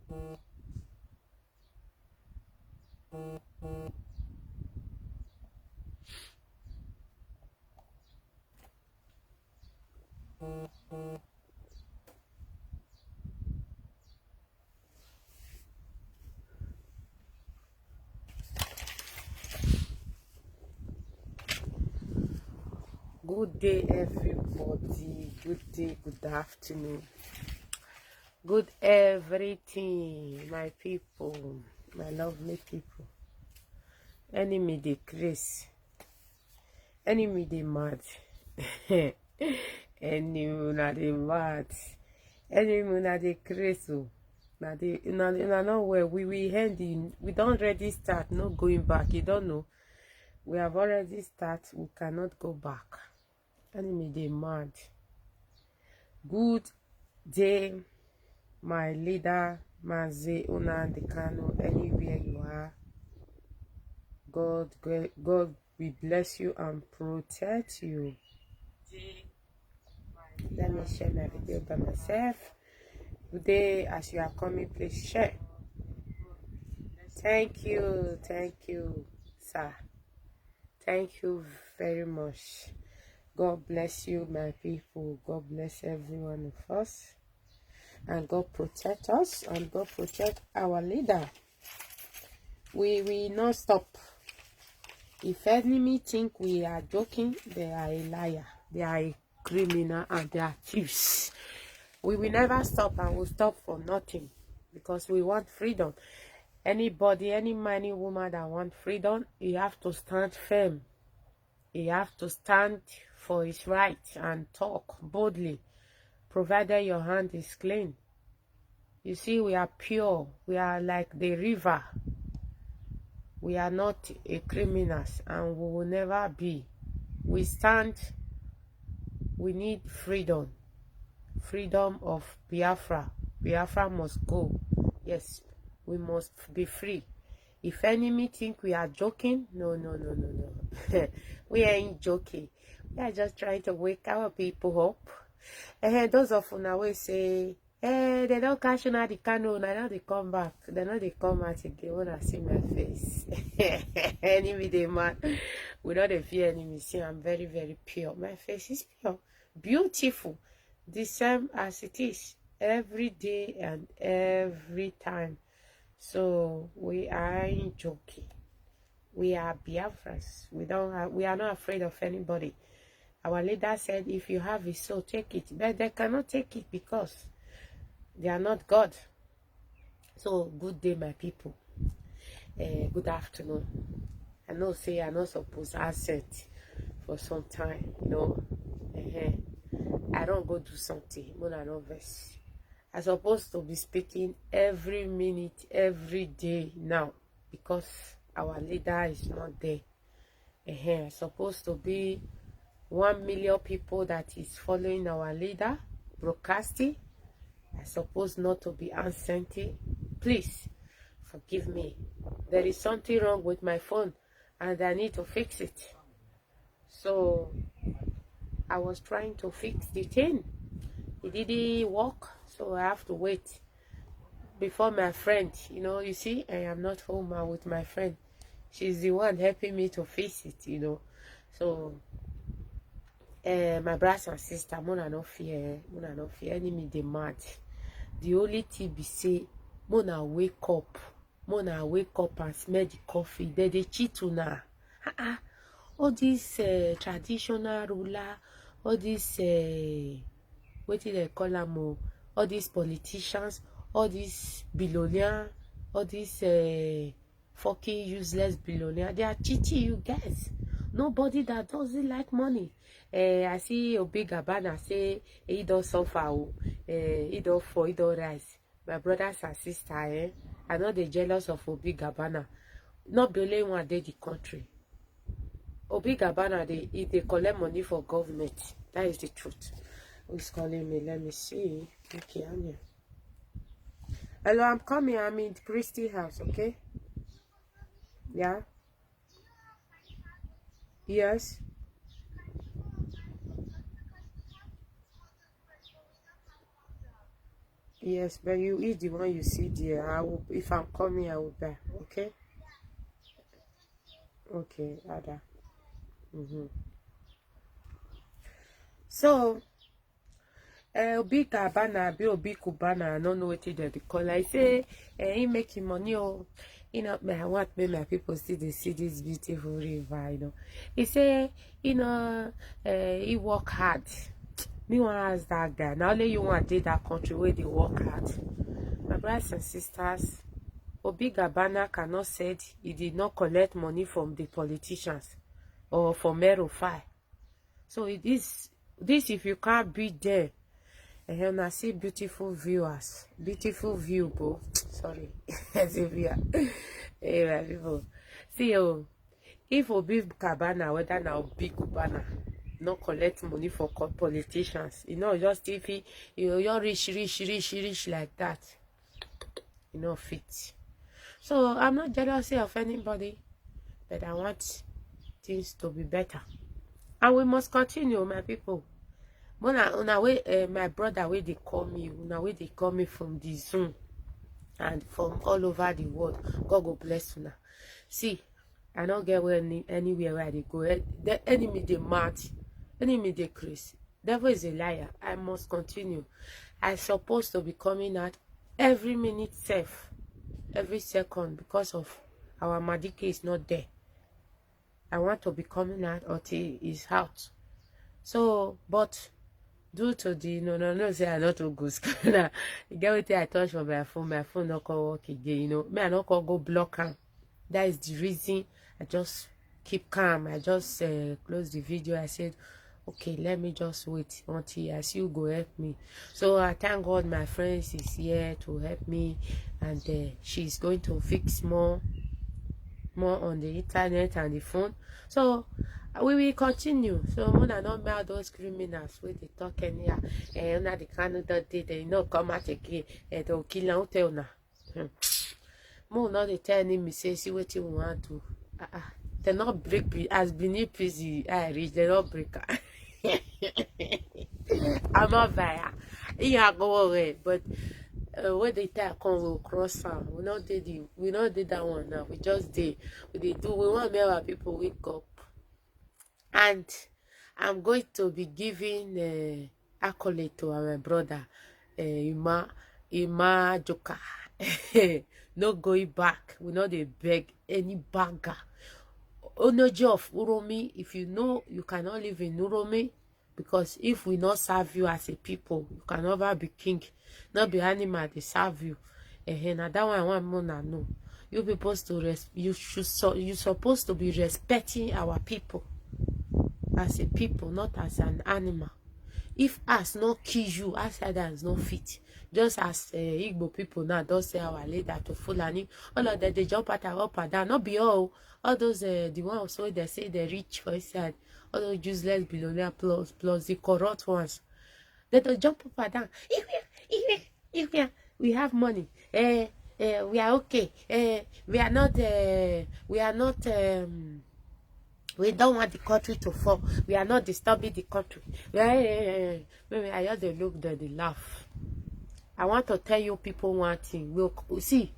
Good day, everybody. Good day, good afternoon, good everything, my people, my lovely people. Enemy decrease, enemy dey mad, enemy na dey mad, enemy na dey craze. Oh, na dey na not where we end in. We don't already start, no going back. You don't know. We have already start. We cannot go back. Enemy dey mad. Good day, my leader, Mazi Nnamdi Kanu, anywhere you are. God will bless you and protect you. Let me share my video by myself. Today, as you are coming, please share. Thank you, sir. Thank you very much. God bless you, my people. God bless every one of us. And God protect us. And God protect our leader. We will not stop. If enemy think we are joking, they are a liar. They are a criminal and they are thieves. We will never stop, and we'll stop for nothing. Because we want freedom. Anybody, any man, any woman that want freedom, you have to stand firm. You have to stand for his right and talk boldly, provided your hand is clean. You see, we are pure. We are like the river. We are not a criminals, and we will never be. We stand. We need freedom. Freedom of Biafra. Biafra must go. Yes, we must be free. If enemy think we are joking, no. We ain't joking. We are just trying to wake our people up. And those of una will say, they don't catch you now the canoe, now they come back. They know they come out again when I see my face. Enemy they man. We don't fear enemy. See, I'm very, very pure. My face is pure. Beautiful. The same as it is. Every day and every time. So we aren't joking. We are Biafrans. We are not afraid of anybody. Our leader said, if you have it, so take it. But they cannot take it because they are not God. So good day, my people. Good afternoon. I know say I'm not supposed to accent for some time, you know. I don't go do something when I know verse. I'm supposed to be speaking every minute, every day now, because our leader is not there. I'm supposed to be 1 million people that is following our leader, broadcasting. I'm supposed not to be absentee. Please forgive me. There is something wrong with my phone, and I need to fix it. So I was trying to fix the thing. It didn't work, so I have to wait before my friend. You know, you see, I am not home with my friend. She's the one helping me to fix it, you know. So my brothers and sisters, mona no fear enemy dey mad. The only thing be say, mona wake up and smell the coffee. They cheat una. All these traditional ruler, all these what do they call them? All these politicians, all these billionaires, all these fucking useless billionaires, they are cheating you guys. Nobody that doesn't like money. I see a big Gabbana say he don't suffer, he don't fall, he don't rise. My brothers and sisters, I know they jealous of Obi Gabbana. Not the only one dey the country. Obi Gabbana, they collect money for government. That is the truth. Who's calling me? Let me see. Okay, I'm here. Hello, I'm coming. I'm in Christy house, okay? Yeah? Yes? Yes, but you eat the one you see there. I will, if I'm coming, I will buy. Okay? Okay, Ada. So, Obi Kabana, be Obi Kubana, I don't know what they call. I say, he making money, oh, you know, I want me, my people see this beautiful river, you know. He say, you know, he work hard. Me want to ask that guy. Now only you want to date that country where they work hard. My brothers and sisters, Obi Gabana cannot say he did not collect money from the politicians or from Erofai. So it is this if you can't be there. And I see beautiful viewers, beautiful view, bro. Sorry, as if you are. Hey, my people. See, if Obi Gabana, whether now Obi Gabana, not collect money for politicians, you know, just if he, you're rich like that, you know, fit. So I'm not jealous of anybody, but I want things to be better, and we must continue, my people. My brother, where they call me, where they call me from the Zoom and from all over the world. God go bless you now. See, I don't get anywhere where they go. The enemy they mad, enemy they crazy. Devil is a liar. I must continue. I'm supposed to be coming out every minute safe, every second, because of our Madike is not there. I want to be coming out until he's out. So, but due to the no say I not to go school. You get what I touch on my phone not go work again, you know. Me I not go block him. That is the reason I just keep calm. I just close the video. I said, okay, let me just wait until I see you go help me. So I thank God my friend is here to help me, and she's going to fix more on the internet and the phone. So we will continue. So more than not mail those criminals with the talk anyhow, and now the candidate did they not come out again, and they'll kill out tell now. More not the telling me say see what you want to. They not break as beneath busy I reach they not break. I'm not there. Yeah, go away, but. When they take on we'll cross her. We not did that one now. We just did. We want to make our people wake up. And I'm going to be giving accolade to our brother Ima Joka. No going back. We not they beg any bagger. Onoji of Uromi. If you know you cannot live in Uromi, because if we not serve you as a people, you can never be king. Not be animal, they serve you. And that one I want more than no. You supposed to you supposed to be respecting our people as a people, not as an animal. If us not kill you, outsiders not fit. Just as Igbo people now don't say our leader to Fulani, all of them they jump at her up and down. Not be all those the ones so they say they're rich for side, all those useless billionaire plus the corrupt ones. They don't jump up and down. If we have money, we are okay. We don't want the country to fall. We are not disturbing the country. Maybe I just look there, they laugh. I want to tell you people one thing. We'll see,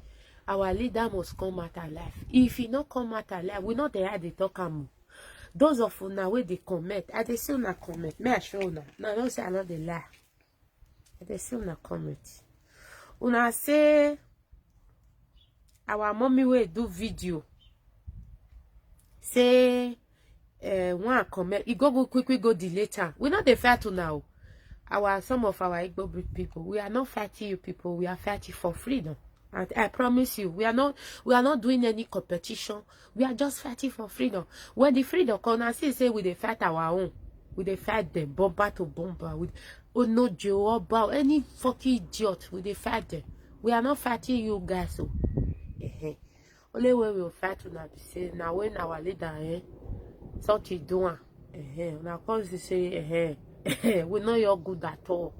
our leader must come out alive. If he not come out alive, we not there they talk am. Those of you now where they comment, I they still not comment. May I show now? No, don't say I not the lie. They still not comment. Una say our mommy will do video. Say one comment. You go quickly go delete her. We're not the fight to now. Some of our Igbo people, we are not fighting you people. We are fighting for freedom. And I promise you, we are not doing any competition. We are just fighting for freedom. When the freedom comes, I say we dey fight our own. We dey fight them bomber to bomber with no Joe about any fucking idiot. We dey fight them. We are not fighting you guys. So only way we will fight now be say now when our leader something doing now comes to say we know you're good at all.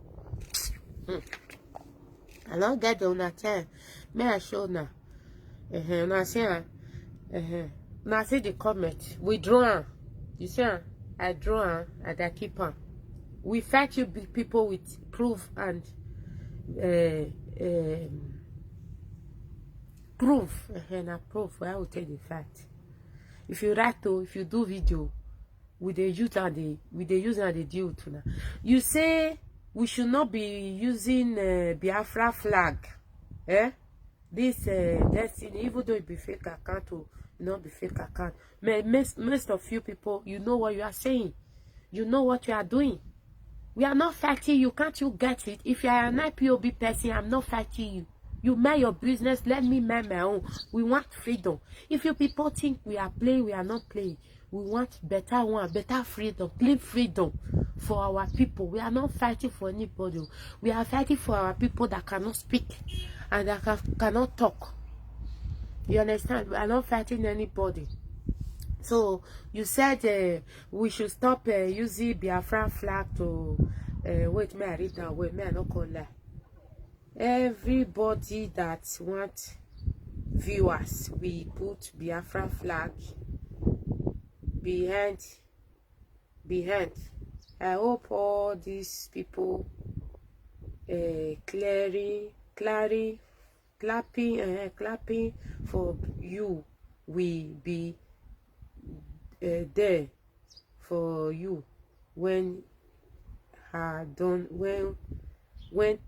I don't get the una time. May I show now? Now see now see the comment. We draw. You see, I draw and I keep on. We fight you people with proof and proof, and a proof, I will tell the fact. If you write to, if you do video, with the youth and the deal to now. You say we should not be using Biafra flag. Eh? This destiny, even though it be fake account or not be fake account. Most of you people, you know what you are saying. You know what you are doing. We are not fighting you. Can't you get it? If you are an IPOB person, I'm not fighting you. You mind your business, let me mind my own. We want freedom. If you people think we are playing, we are not playing. We want better one, better freedom, clean freedom for our people. We are not fighting for anybody. We are fighting for our people that cannot speak and that cannot talk. You understand? We are not fighting anybody. So you said we should stop using Biafra flag to wait, may I read that? Wait, may I not call that? Everybody that wants viewers, we put Biafra flag behind. I hope all these people clapping for you will be there for you when done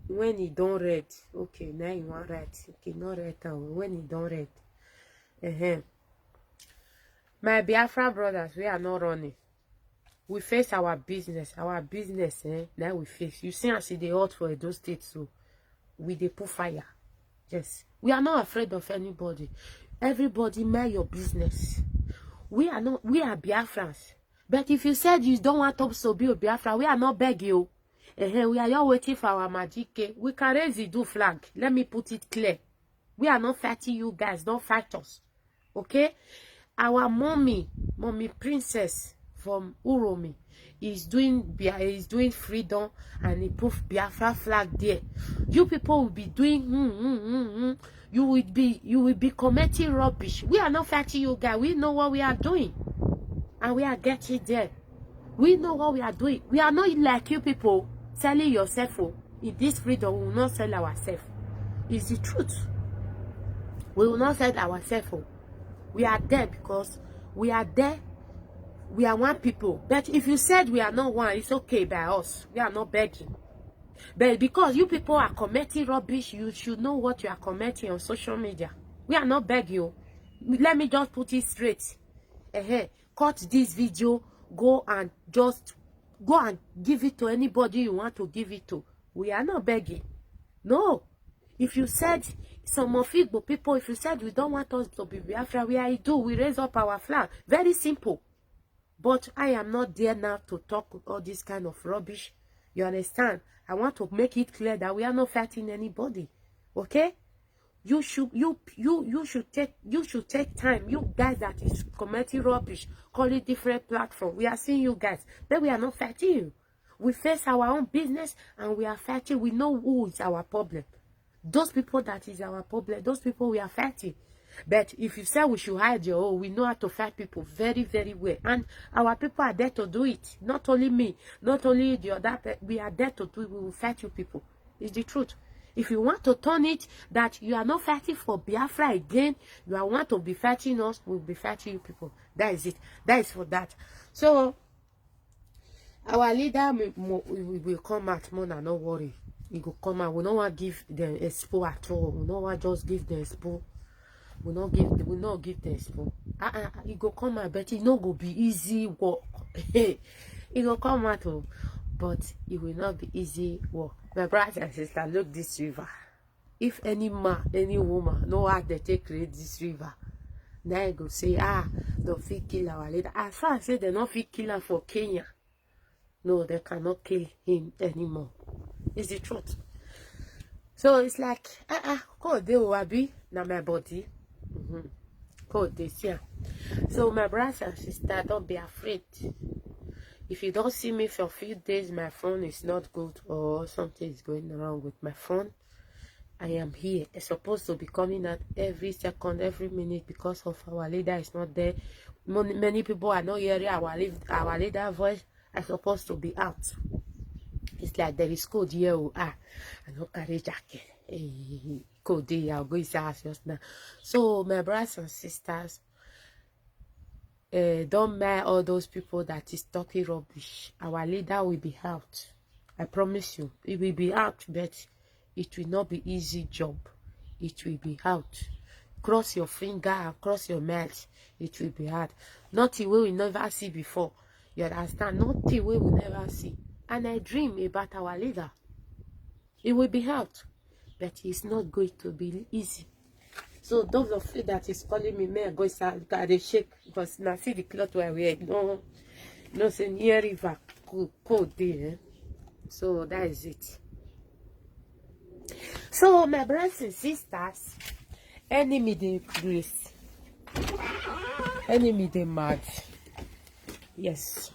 when he don't read. Okay, now you want right. Okay, not right now. When he don't read. My Biafra brothers, we are not running. We face our business. Now we face. You see, I see the hot for those states, so we dey put fire. Yes, we are not afraid of anybody. Everybody mind your business. We are Biafrans. But if you said you don't want us to be a Biafra, we are not begging you. We are just waiting for our magic. We can raise the do flag. Let me put it clear. We are not fighting you guys. Don't fight us. Okay? Our mommy princess from Uromi is doing freedom, and he put Biafra flag there. You people will be doing You will be committing rubbish. We are not fighting you guys. We know what we are doing, and we are getting there. We know what we are doing. We are not like you people selling yourself. In this freedom, we will not sell ourselves. It's the truth. We will not sell ourselves. We are there because we are there. We are one people. But if you said we are not one, it's okay by us. We are not begging. But because you people are committing rubbish, you should know what you are committing on social media. We are not begging you. Let me just put it straight. Cut this video. Go and give it to anybody you want to give it to. We are not begging. No. If you said, some of Igbo people, if you said we don't want us to be Biafra, we raise up our flag. Very simple. But I am not there now to talk all this kind of rubbish. You understand? I want to make it clear that we are not fighting anybody. Okay? You should take time. You guys that is committing rubbish, call it different platform. We are seeing you guys, but we are not fighting you. We face our own business and we are fighting. We know who is our problem. Those people that is our problem. Those people we are fighting. But if you say we should hide your own, we know how to fight people very, very well. And our people are there to do it. Not only me, not only the other, we are there to do it. We will fight you people. It's the truth. If you want to turn it that you are not fighting for Biafra again, you are want to be fighting us, we'll be fighting you people. That is it. That is for that. So, our leader will come out more than no worry. He will come out. We don't want to give them expo at all. We don't want to just give them expo. We not give them expo. He go come out, but it not go be easy work. He go come out, but it will not be easy work. My brothers and sisters, look this river. If any man, any woman know how they take create this river, now I go say, don't fit kill our leader. As far as say they not fit kill him for Kenya, no, they cannot kill him anymore. It's the truth. So it's like, code they will be now my body. Code this here. So my brothers and sisters, don't be afraid. If you don't see me for a few days, my phone is not good or something is going wrong with my phone. I am here. It's supposed to be coming out every second, every minute because of our leader is not there. Many people are not hearing our leader voice. I'm supposed to be out. It's like there is code here. Oh, I don't carry jacket. Hey, code there. I'll go inside house just now. So, my brothers and sisters, don't mind all those people that is talking rubbish. Our leader will be out. I promise you, it will be out, but it will not be easy job. It will be out. Cross your finger and cross your mouth. It will be hard. Nothing we will never see before. You understand? Nothing we will never see. And I dream about our leader. It will be out, but it's not going to be easy. So those of you that is calling me, may I go inside and shake because now see the cloth where we are. No, say near river cold there. So that is it. So my brothers and sisters, enemy they grace, enemy they mad. Yes,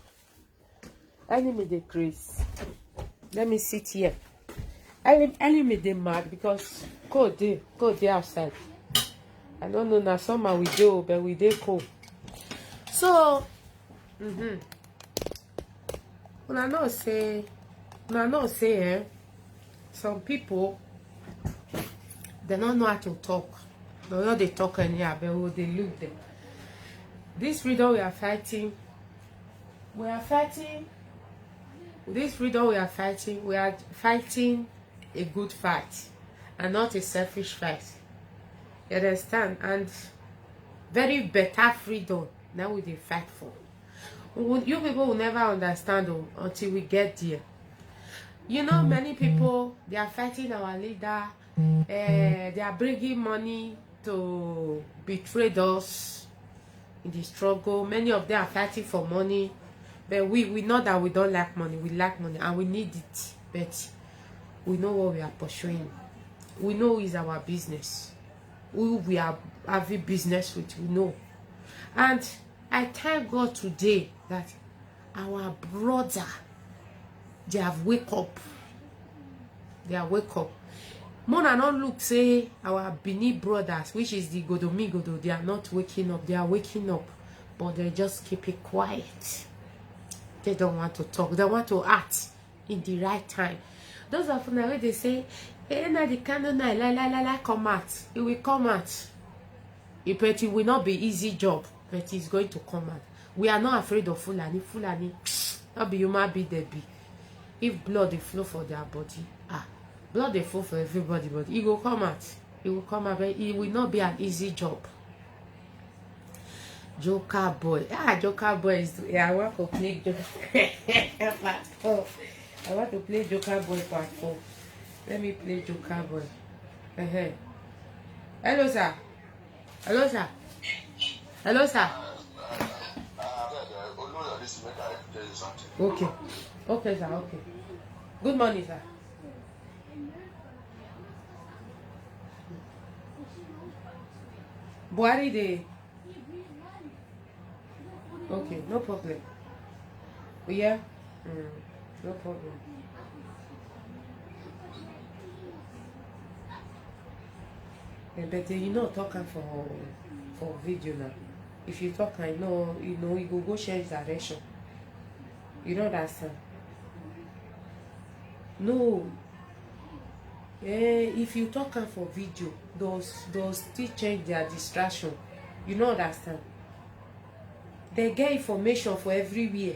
enemy they grace. Let me sit here. Enemy they mad because cold there outside. I don't know now summer we do, but we dey cold. So when I know say some people they don't know how to talk. They know they talk anyhow, but they look them. This freedom we are fighting. This freedom we are fighting a good fight and not a selfish fight. You understand? And very better freedom now we dey fight for. You people will never understand until we get there. You know, many people, they are fighting our leader. They are bringing money to betray us in the struggle. Many of them are fighting for money. But we know that we don't like money. We like money and we need it. But we know what we are pursuing. We know is our business. Who we are having business with, we know. And I thank God today that our brother, they have wake up. They are wake up. More than not look say our Bini brothers, which is the Godomigodo, they are not waking up. They are waking up, but they just keep it quiet. They don't want to talk. They want to act in the right time. Those of them when they say, "Hey, na the candle night, la come out." It will come out. It will not be easy job, but it's going to come out. We are not afraid of Fulani. Fulani, not be human be there be. If blood they flow for their body, blood they flow for everybody, but it will come out. It will come out, but it will not be an easy job. Joker boy, Joker boy is. I want to play Joker part 4. I want to play Joker boy part 4. Let me play Joker boy. Hello, sir. Hello, sir. Hello, sir. Okay. Okay, sir. Okay. Good morning, sir. Buhari Day. Okay, no problem. Yeah? No problem. But you know talking for video now. If you talk, I know you go change direction. You know that, sir. No. If you talking for video, those still change their distraction. You know that, sir. They get information for everywhere.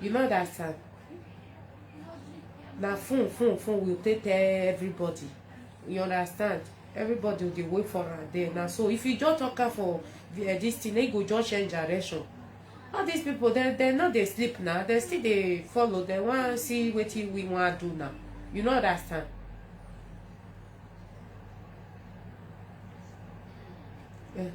You know that, sir. Now phone will take everybody. You understand? Everybody will wait for her there. Now so if you just talk for this thing, they go just change direction. All these people, they're not they sleep now. They still they follow. They want to see what we want to do now. You know understand? Yeah.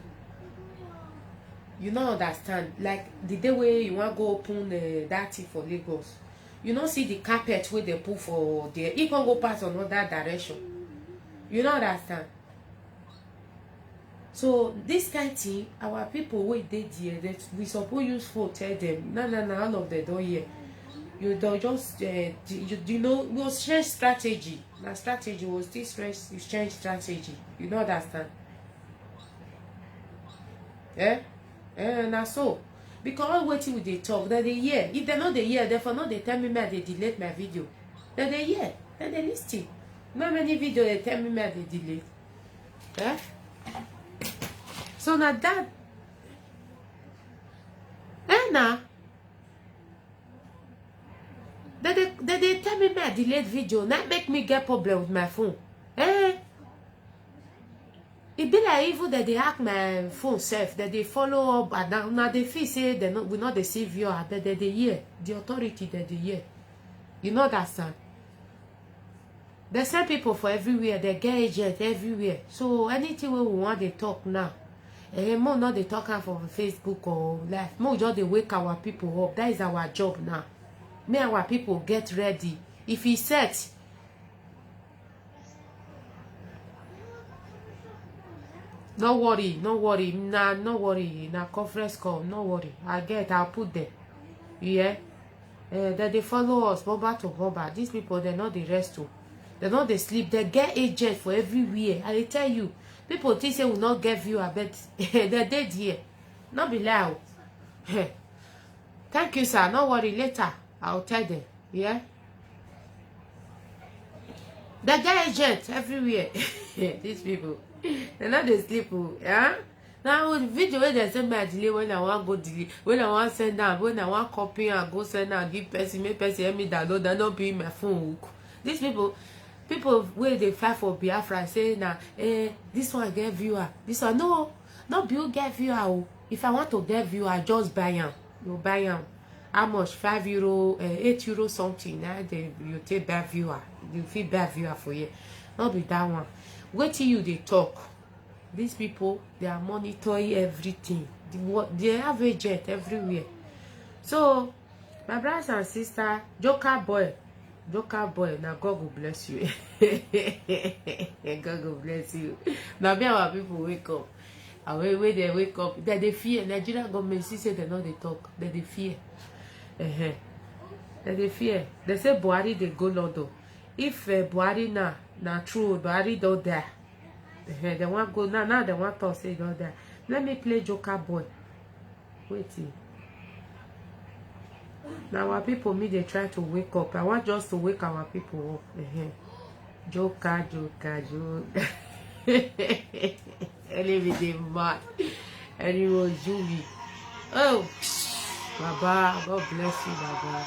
You know understand? Like the day where you want to go open that thing for Lagos. You don't see the carpet where they put for there. It can go past another direction. You know understand? So this kind of thing, our people wait they there that we suppose use for tell them. No, all of them don't hear. You don't just you know was change strategy. Now strategy was this change strategy. You know understand? Now so because all waiting with they talk that they hear. If they know they hear, therefore not they tell me they delete my video. Then they hear. Then they listen. Not many videos they tell me they delete. Eh? So now that now they tell me I delete video. That make me get problem with my phone. Eh? It be like even that they hack my phone self, that they follow up and now they feel say they not we not deceive you, but they hear the authority that they hear. You know that son. They send people for everywhere, they get agent everywhere. So anything we want they talk now. More not they talk for Facebook or live. More just they wake our people up. That is our job now. May our people get ready. If he set, no worry, no worry. Nah, no worry. Na conference call, no worry. I'll put them. Yeah. That they follow us, bomba to bomba. These people, they're not the rest too. They're not they sleep. They get agent for everywhere. I tell you, people think they will not get view. I bet they're dead here. Not be loud. Thank you, sir. No worry. Later, I'll tell them. Yeah. They get agent everywhere. These people, they're not they sleep. Yeah. Now the video where they send me delay when I want go delay, when I want send down, when I want copy and go send down, give person, make person help me download, that not be my phone hook. These people where they fight for Biafra say now, this one get viewer, this one no, not be get viewer. If I want to get viewer, I just buy them. You buy them. How much? €5, €8 something. Now you take bad viewer, you feel bad viewer for you. Not be that one. Wait till you they talk. These people, they are monitoring everything. They have agent everywhere. So, my brothers and sisters, Joker boy, now God will bless you. God will bless you. Now, be our people wake up. And when they wake up, they fear. Nigerian government say they know they talk. They fear. They fear. They say Buhari they go London. If Buhari na true, Buhari don't die. They want go now they want to say don't die. Let me play Joker boy. Wait. Now our people me they try to wake up. I want just to wake our people up. Joker. Anything mad. Anyone Julie. Oh, Baba, God bless you, Baba.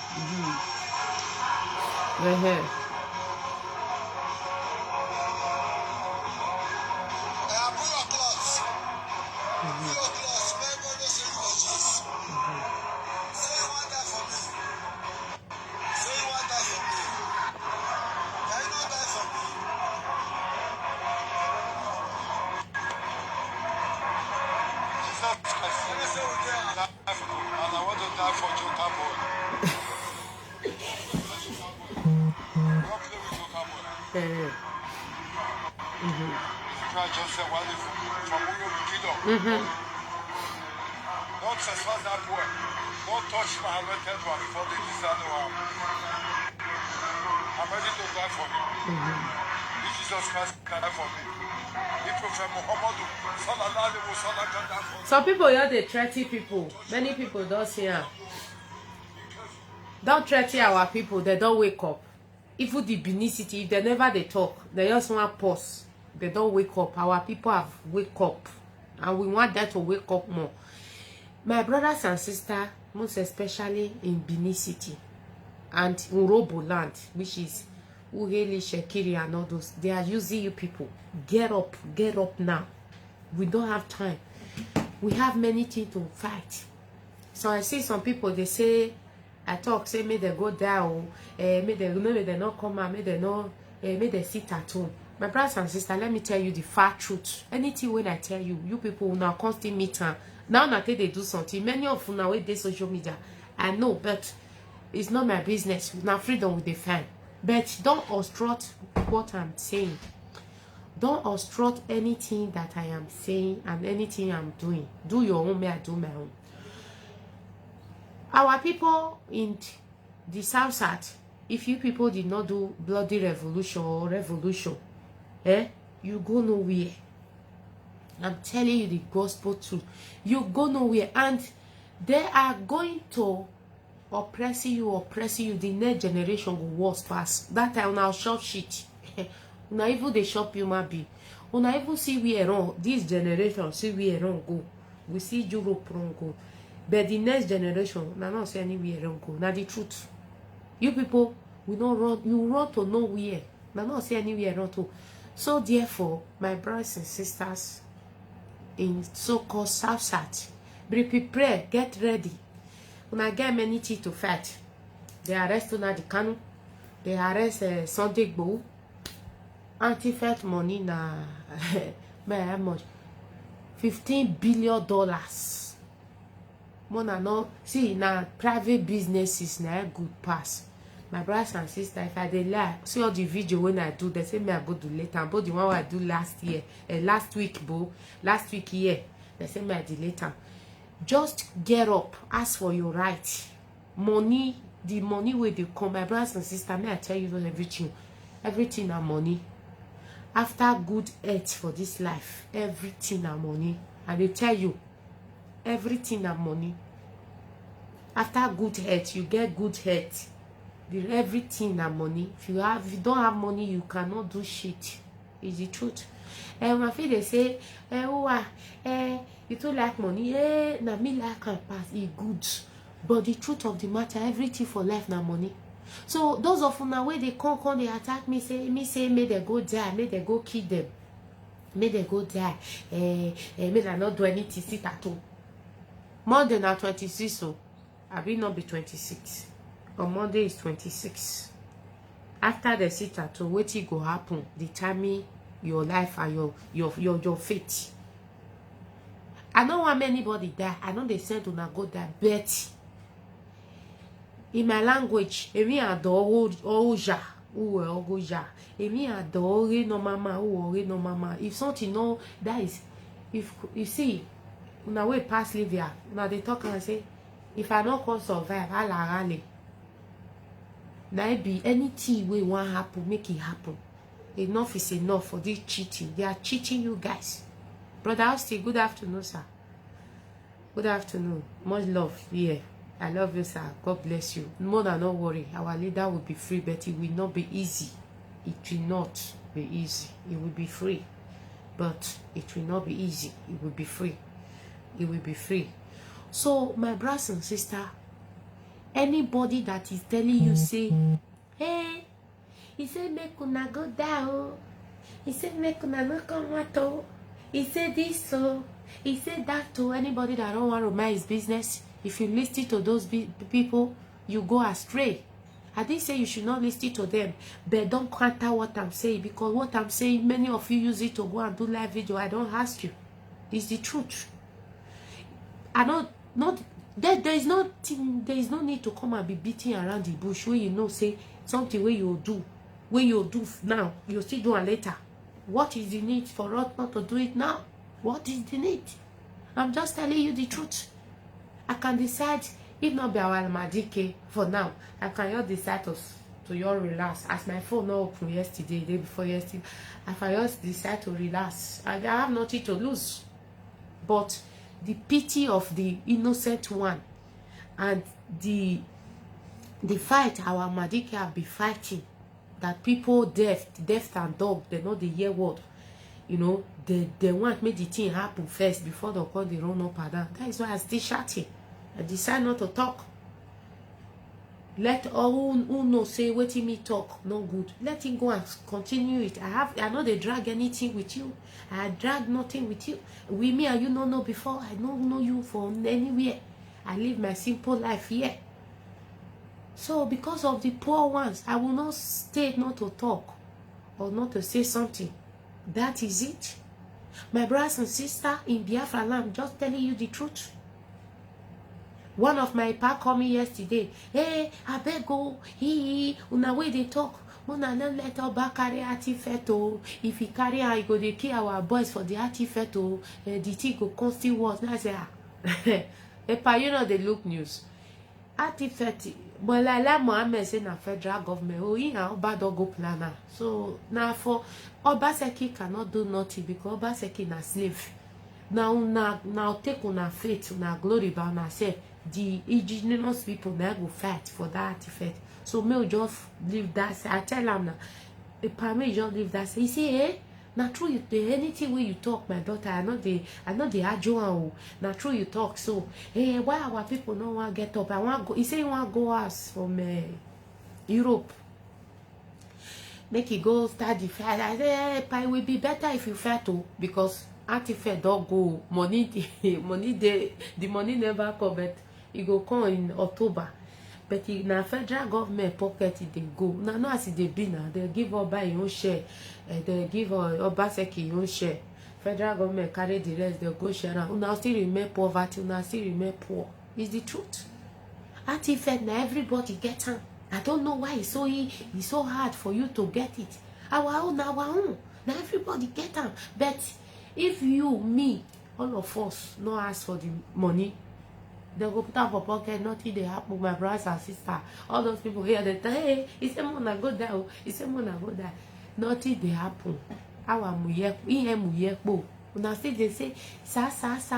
Don't trespass that boy. Don't touch my anointed one before they decide to harm. I'm ready to die for you. If Jesus Christ can die for me. If Prophet Muhammad sallallahu alaihi wasallam can die for me. Some people here they threaten people. Many people don't see her. Don't threaten our people. They don't wake up. Even the Benicity, if they never they talk, they just want pause. They don't wake up. Our people have wake up. And we want them to wake up more. My brothers and sisters, most especially in Benin City and Urobo land, which is Uheli, Shekiri and all those, they are using you people. Get up now. We don't have time. We have many things to fight. So I see some people, they say, I talk, say, may they go down, may they not come out, may they sit at home. My brothers and sisters, let me tell you the far truth. Anything when I tell you, you people will now constantly meet her. Now I think they do something. Many of you now with this social media, I know, but it's not my business. Now freedom with the fan. But don't obstruct what I'm saying. Don't obstruct anything that I am saying and anything I'm doing. Do your own, may I do my own. Our people in the South, if you people did not do bloody revolution or revolution, you go nowhere. I'm telling you the gospel truth. You go nowhere, and they are going to oppressing you, the next generation go worse pass. That time now shop shit. Una even dey shop human being. Una even see where wrong. This generation see where wrong go. We see Europe wrong go. But the next generation, na not see anywhere wrong go. Na the truth. You people, we don't run. You run to nowhere. Na not see anywhere wrong to. So therefore, my brothers and sisters in so-called South, be prepared, get ready. Una get many things to fight. They arrest Nnamdi Kanu. They arrest Sunday Igboho. Anti-theft money na man, how much? $15 billion. More than no see na private businesses na good pass. My brothers and sisters, if I dey lie, see all the video when I do, they say me I go do later. But the one I do last year, last week here, they say me I do later. Just get up, ask for your right. Money, the money where they come, my brothers and sisters, may I tell you everything are money. After good health for this life, everything are money. And they tell you, everything are money. After good health, you get good health. Everything are money. If you don't have money, you cannot do shit. It's the truth. And my friend they say, you don't like money. Na me like and pass. It's good. But the truth of the matter, everything for life na money. So those of them where they come they attack me, say may they go die, may they go kill them, may they go die, may they not do anything, sit at home. More than 26, so I will not be 26. On Monday is 26. After the sit at home, what it go happen, determine your life and your fate. I don't want anybody die. I know they said do not go die, but in my language, emi adore oja, ogoja. Emi adore no mama, no mama. If something no, that is, if you see, now we pass Livia, now they talk and say, if I not can survive, I'll rally. Now it be anything we want happen, make it happen. Enough is enough for this cheating. They are cheating you guys. Brother Austin, good afternoon, sir. Good afternoon. Much love. Yeah. I love you, sir. God bless you. More than no worry. Our leader will be free, but it will not be easy. It will not be easy. It will be free. But it will not be easy. It will be free. It will be free. So, my brothers and sisters, anybody that is telling you, say, hey, he said, make una go down. He said, make una no come out. He said this, so. He said that to anybody that don't want to mind his business. If you listen to those people, you go astray. I didn't say you should not listen to them, but don't counter what I'm saying, because what I'm saying, many of you use it to go and do live video. I don't ask you. It's the truth. I don't not there is no need to come and be beating around the bush where you know say something where you do now, you still do it later. What is the need for us not to do it now? What is the need? I'm just telling you the truth. I can decide, if not be our Almadike for now, I can just decide to your relax. As my phone not open yesterday, day before yesterday, if I just decide to relax, I have nothing to lose. But the pity of the innocent one and the fight our Almadike have been fighting, that people deaf and dumb, they know the hear word. You know, they want me the thing happen first before they call the run up and down. That is why I still shouting. I decide not to talk. Let all who know say waiting me talk no good. Let him go and continue it. I know they drag anything with you. I drag nothing with you. With me and you don't know before. I don't know you from anywhere. I live my simple life here. So because of the poor ones, I will not stay not to talk or not to say something. That is it. My brothers and sisters in Biafra land, I'm just telling you the truth. One of my pa called me yesterday. Hey, I beg go. Una way they talk. Una don't let our back carry artifact. If he carry I go they kill our boys for the artifact. The thing go constant words. I say, hey, pa, you know they look news. Artifact. But like Mohammed say na federal government. Oh, yeah, Oba don't go planner. So now for Obaseki cannot do nothing because Obaseki na slave. Now take una faith, una glory by una say. the indigenous people now go fight for that artifact. So me we just leave that. I tell am now, the permit just leave that. He say, eh, na true you dey anything wey you talk, my daughter. I know the argue am. Na true you talk. So, eh, why our people no want get up? I want go. He say he want go house from Europe. Make he go start the fight. I say, it will be better if you fight too, because artifact don't go. Money, the money never come, but it go come in October. But in the federal government pocket, they go. Now, no, as they be now, they give Oba your own share. They give Obaseki your own share. Federal government carry the rest, they go share. Now still remain poverty, now still remain poor. It's the truth. Artifact, now everybody get them. I don't know why it's so hard for you to get it. Our own. Now everybody get them. But if you, me, all of us, no ask for the money, they go put up for pocket, nothing they happen. My brothers and sisters, all those people here, they tell, hey, he said, "Mona go there, he said, Mona go there." Nothing they happen. Our muyekbo. Now see they say, sa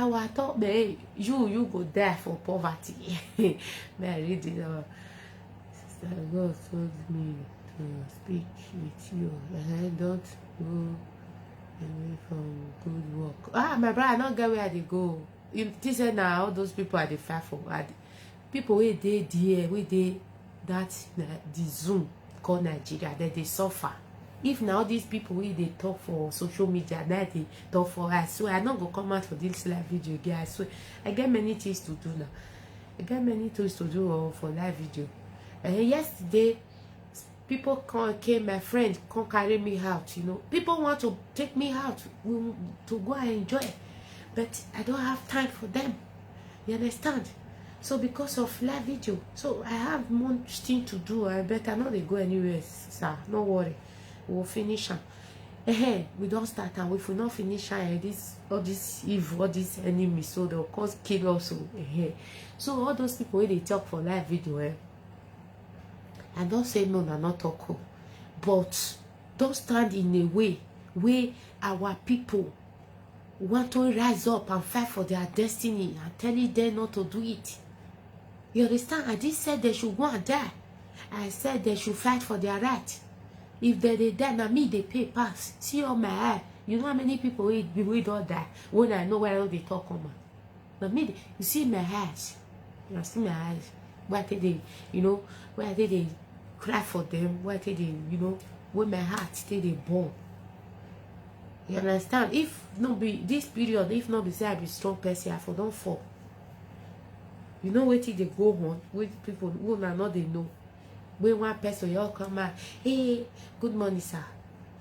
what thought, you go there for poverty. May I read it? Sister, God told me to speak with you. I don't go away from good work. My brother, I not get where they go. You say now all those people are the fight for people where they there, where they that the Zoom called Nigeria, that they suffer. If now these people where they talk for social media, now they talk for, I swear I not go come out for this live video again. I swear I get many things to do now. I get many things to do for live video. Yesterday, people came, my friend come carry me out, you know. People want to take me out to go and enjoy, but I don't have time for them. You understand? So because of live video, so I have much thing to do. I better not they go anywhere, sir. No worry, we'll finish them. We don't start, and if we not finish all this evil, all this enemy, so they'll cause kill also. So all those people where they talk for live video, I don't say no, na not talk, but don't stand in a way where our people want to rise up and fight for their destiny and telling them not to do it. You understand? I didn't say they should go and die. I said they should fight for their right. If they die, now me they pay pass. See on my eye. You know how many people we don't die when I know where they talk on. Now me, you see my eyes. You see my eyes. Where they, you know, where they cry for them. Where they, you know, where my heart stay they born. You understand? If not be this period, if not be say I be strong person, I for don't fall. You know what they go on with people who are not they know. When one person you all come out, hey, good morning, sir.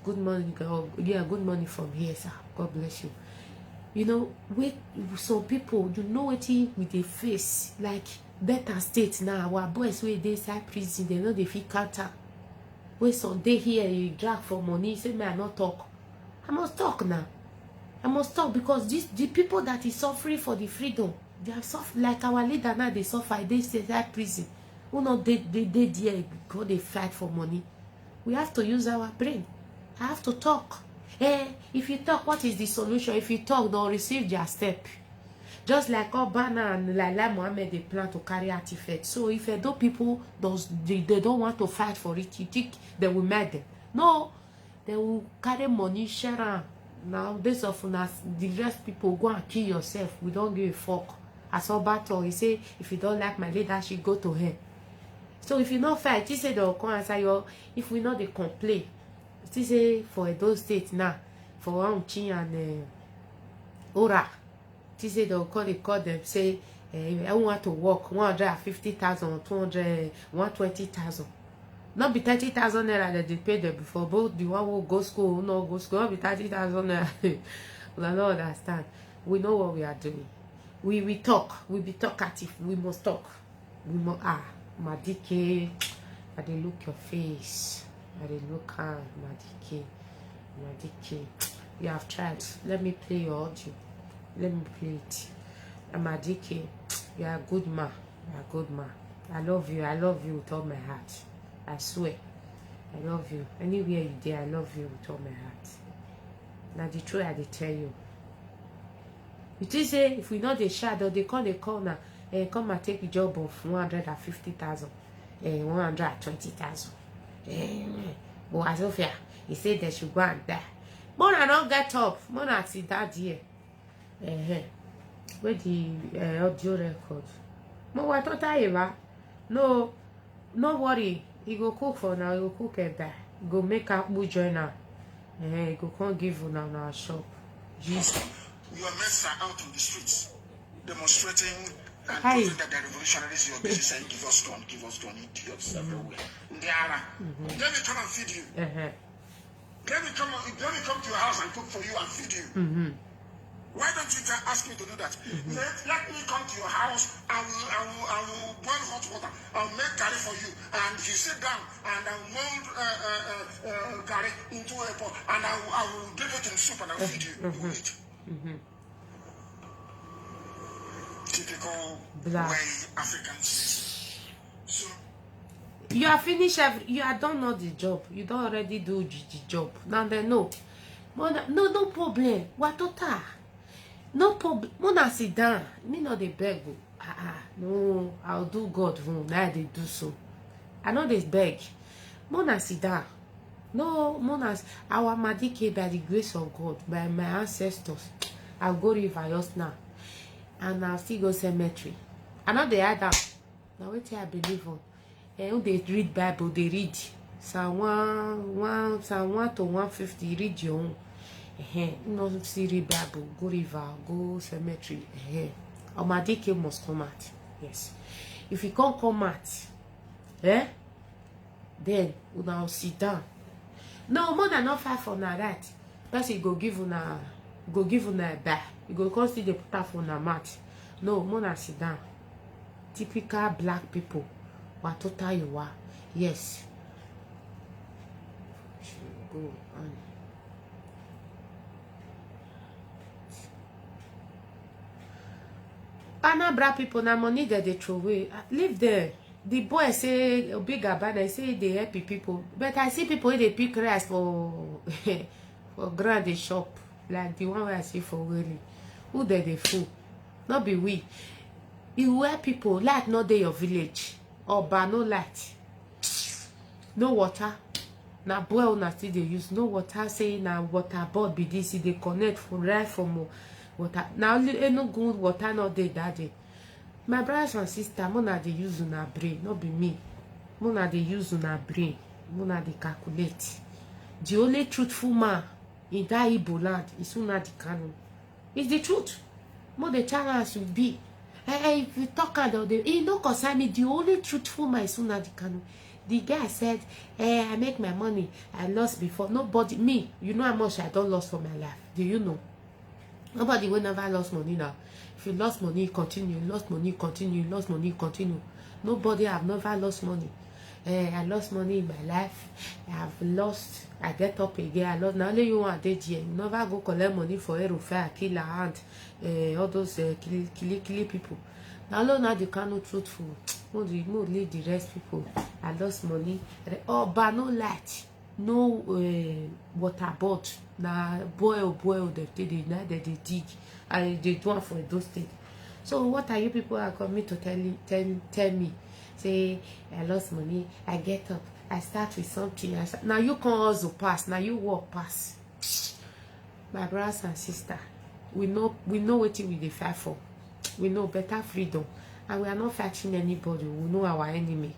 Good morning, girl. Yeah, good morning from here, sir. God bless you. You know, with some people, you know what with their face, like better state now. Our boys where they inside prison, they know they feel counter. When some day here you drag for money, say me I not talk. I must talk now. I must talk because the people that is suffering for the freedom, they are suffering like our leader now. They suffer. They stay inside prison. Who not they there because they fight for money. We have to use our brain. I have to talk. If you talk, what is the solution? If you talk, they'll receive their step. Just like Obama and Laila Mohammed, they plan to carry artifact. So if those people they don't want to fight for it, you think they will mad them? No, they will carry money, share. Now this of us, the rest people go and kill yourself. We don't give a fuck. As Obato, he say, if you don't like my leadership, go to hell. So if you not fight, he say they'll come and say, if we know they complain. He say for those states now, for Amchi and Ora, he say they'll call them, say, I want to work 150,000, 200, 120,000. Not be 30,000 naira that they paid them before, both the one who go school, who not go school, not be 30,000 naira. We don't understand. We know what we are doing. We talk. We be talkative. We must talk. We must Madike. I dey look your face. I dey look her, Madike. Madike. You have tried. Let me play your audio. Let me play it. Madike, you are a good man. You are a good man. I love you. I love you with all my heart. I swear. I love you. Anywhere you there, I love you with all my heart. Now the truth I dey tell you. You think say if we know the shadow, they call the corner. come and take a job of 150,000, 120,000. But Azofia, he said they should go and die. Mona not get up. Mona sit that here. Where the audio record. Mo wa total eva. No worry. He go cook for now. He go cook and die. Go make up join now. He go come give you now our shop. Jesus. Your mates are out on the streets demonstrating and Hi. proving that the revolutionaries are busy saying give us gun, idiots everywhere. Ndiara, let me come and feed you. Let me come to your house and cook for you and feed you. Why don't you ask me to do that? Let me come to your house. I will boil hot water. I'll make curry for you, and you sit down, and I'll mold curry into a pot, and I will give it in soup, and I'll feed you. You eat. Typical Black. way Africans. So You are finished. You are done all the job. You don't already do the job. Now they know. No problem. What total? No problem. Mona sit down. Me not the beg. No, I'll do God. Now they do so. I know they beg. Mona sit down. No, Mona. Our Madike, by the grace of God, by my ancestors, I'll go river just now, and I'll still go cemetery. I know they had that. Now what I believe on. When they read Bible, they read Psalm 1 to 150. Read your own. No see read Bible, go river, go cemetery. Omadike must come out. Yes. If he can't come out, then we now sit down. No more than not fight for na that. Person go give una a bag. You go come see the put for na mat. No more than sit down. Typical black people. What total you are? Yes. Go on. Anambra people na money that they throw away. Leave there. The boy say big about they say they help people. But I see people they pick rice for for grand they shop. Like the one where I see for really. Who they fool? Not be we. You help people like not there your village. Or no light, no water. Na boil na still they use no water. Say na water board be this. They connect for right from water. Now no good water not there that day. My brothers and sisters, mona they use una brain, not be me. Mona they use una brain. Mona they calculate. The only truthful man in that Igbo land is Nnamdi Kanu. It's the truth. More the challenge will be. If you talk about the, it no concern me. The only truthful man is Nnamdi Kanu. The guy said, I make my money. I lost before. Nobody, me. You know how much I don't lost for my life. Do you know? Nobody will never lost money now. If you lost money, continue. Lost money, continue. Lost money, continue. Nobody have never lost money. I lost money in my life. I have lost. I get up again. I lost. Now only you want that year. You never go collect money for Erufai, kill a hand. All those killy people. Now Nnamdi Kanu truthful. More leave the rest people. I lost money. Oh, but no light. No water board. Now boil they dig. And they do it for those things. So what are you people are coming to tell me? Say I lost money. I get up. I start with something. Now you can also pass. Now you walk pass. My brothers and sisters, we know what we dey fight for. We know better freedom, and we are not fighting anybody. We know our enemy.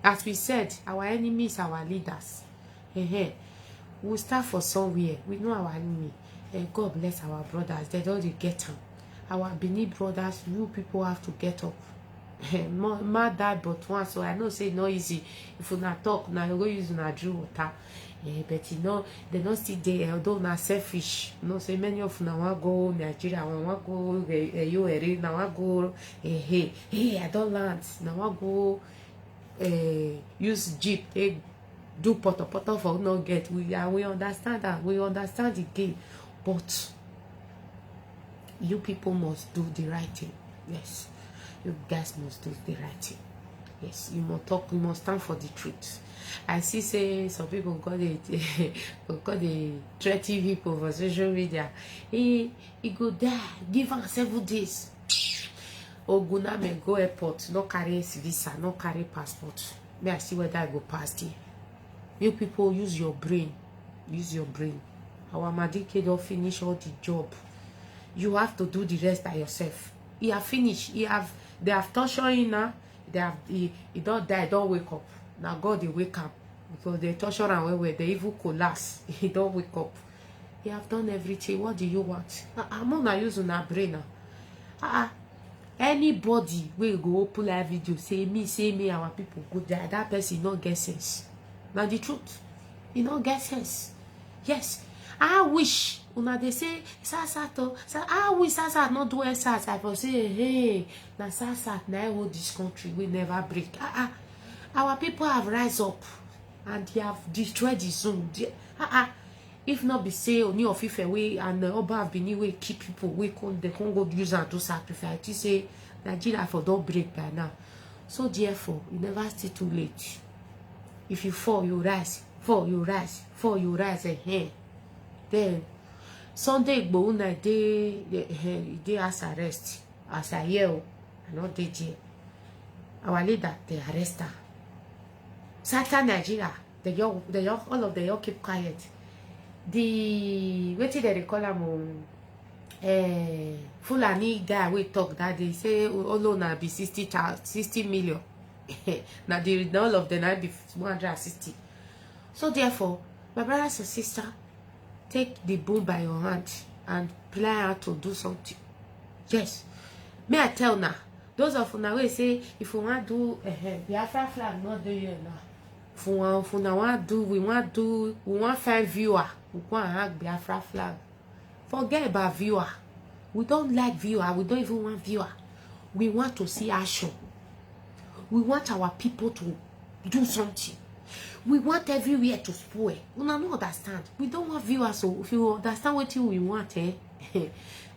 As we said, our enemy is our leaders. We start for somewhere. We know our enemy. God bless our brothers. They don't get them. Our Benin brothers, you people have to get up. Mad died but once, so I know say no easy. If you not talk, now you go use na drew water. But you know, they don't still there, although not selfish. You know, say many of them want go Nigeria, want go UAE, now want go hey, I don't land. Now want go use jeep, do poto for no get. We understand that. We understand the game. But you people must do the right thing. Yes. You guys must do the right thing. Yes, you must talk, you must stand for the truth. I see say some people got the threatening people for social media. He go die, give him 7 days. Oguna may go airport, no carry visa, no carry passport. May I see whether I go past here. You people use your brain. Use your brain. Our Madike don't finish all the job. You have to do the rest by yourself. He have finished. They have tortured him now. He don't die, don't wake up. Now God they wake up. Because they torture him where they even collapse. He don't wake up. He have done everything. What do you want? I'm not using our brain now. Anybody will go open live video say me our people go die, that person not get sense. Now the truth, you not get sense. Yes, I wish una they say Sasato, I wish Sasat not do SAT. I will say hey, na Sasat na hold this country we never break. Our people have rise up and they have destroyed the zone. If not be say only of Ife way and Oba have been way keep people we can they can go use and do sacrifice. To say Nigeria for don't break by now. So therefore, you never stay too late. If you fall, you rise. Fall, you rise. Fall, you rise. Then Sunday Igboho na they as arrest as I yell and not DJ. Our leader they arrest her. Satan Nigeria they all of them all keep quiet. The what did they call him? Fulani guy we talk that they say all na be 60 million. Now the all of them now be 160. So therefore, my brothers and sisters, take the bull by your hand and plan how to do something. Yes, may I tell now? Those of now we say if we want to do Biafra flag, not do you now. If we want to we want find viewer. We want to hang Biafra flag. Forget about viewer. We don't like viewer. We don't even want viewer. We want to see action. We want our people to do something. We want everywhere to spoil. We don't understand. We don't want viewers. So if you understand what we want,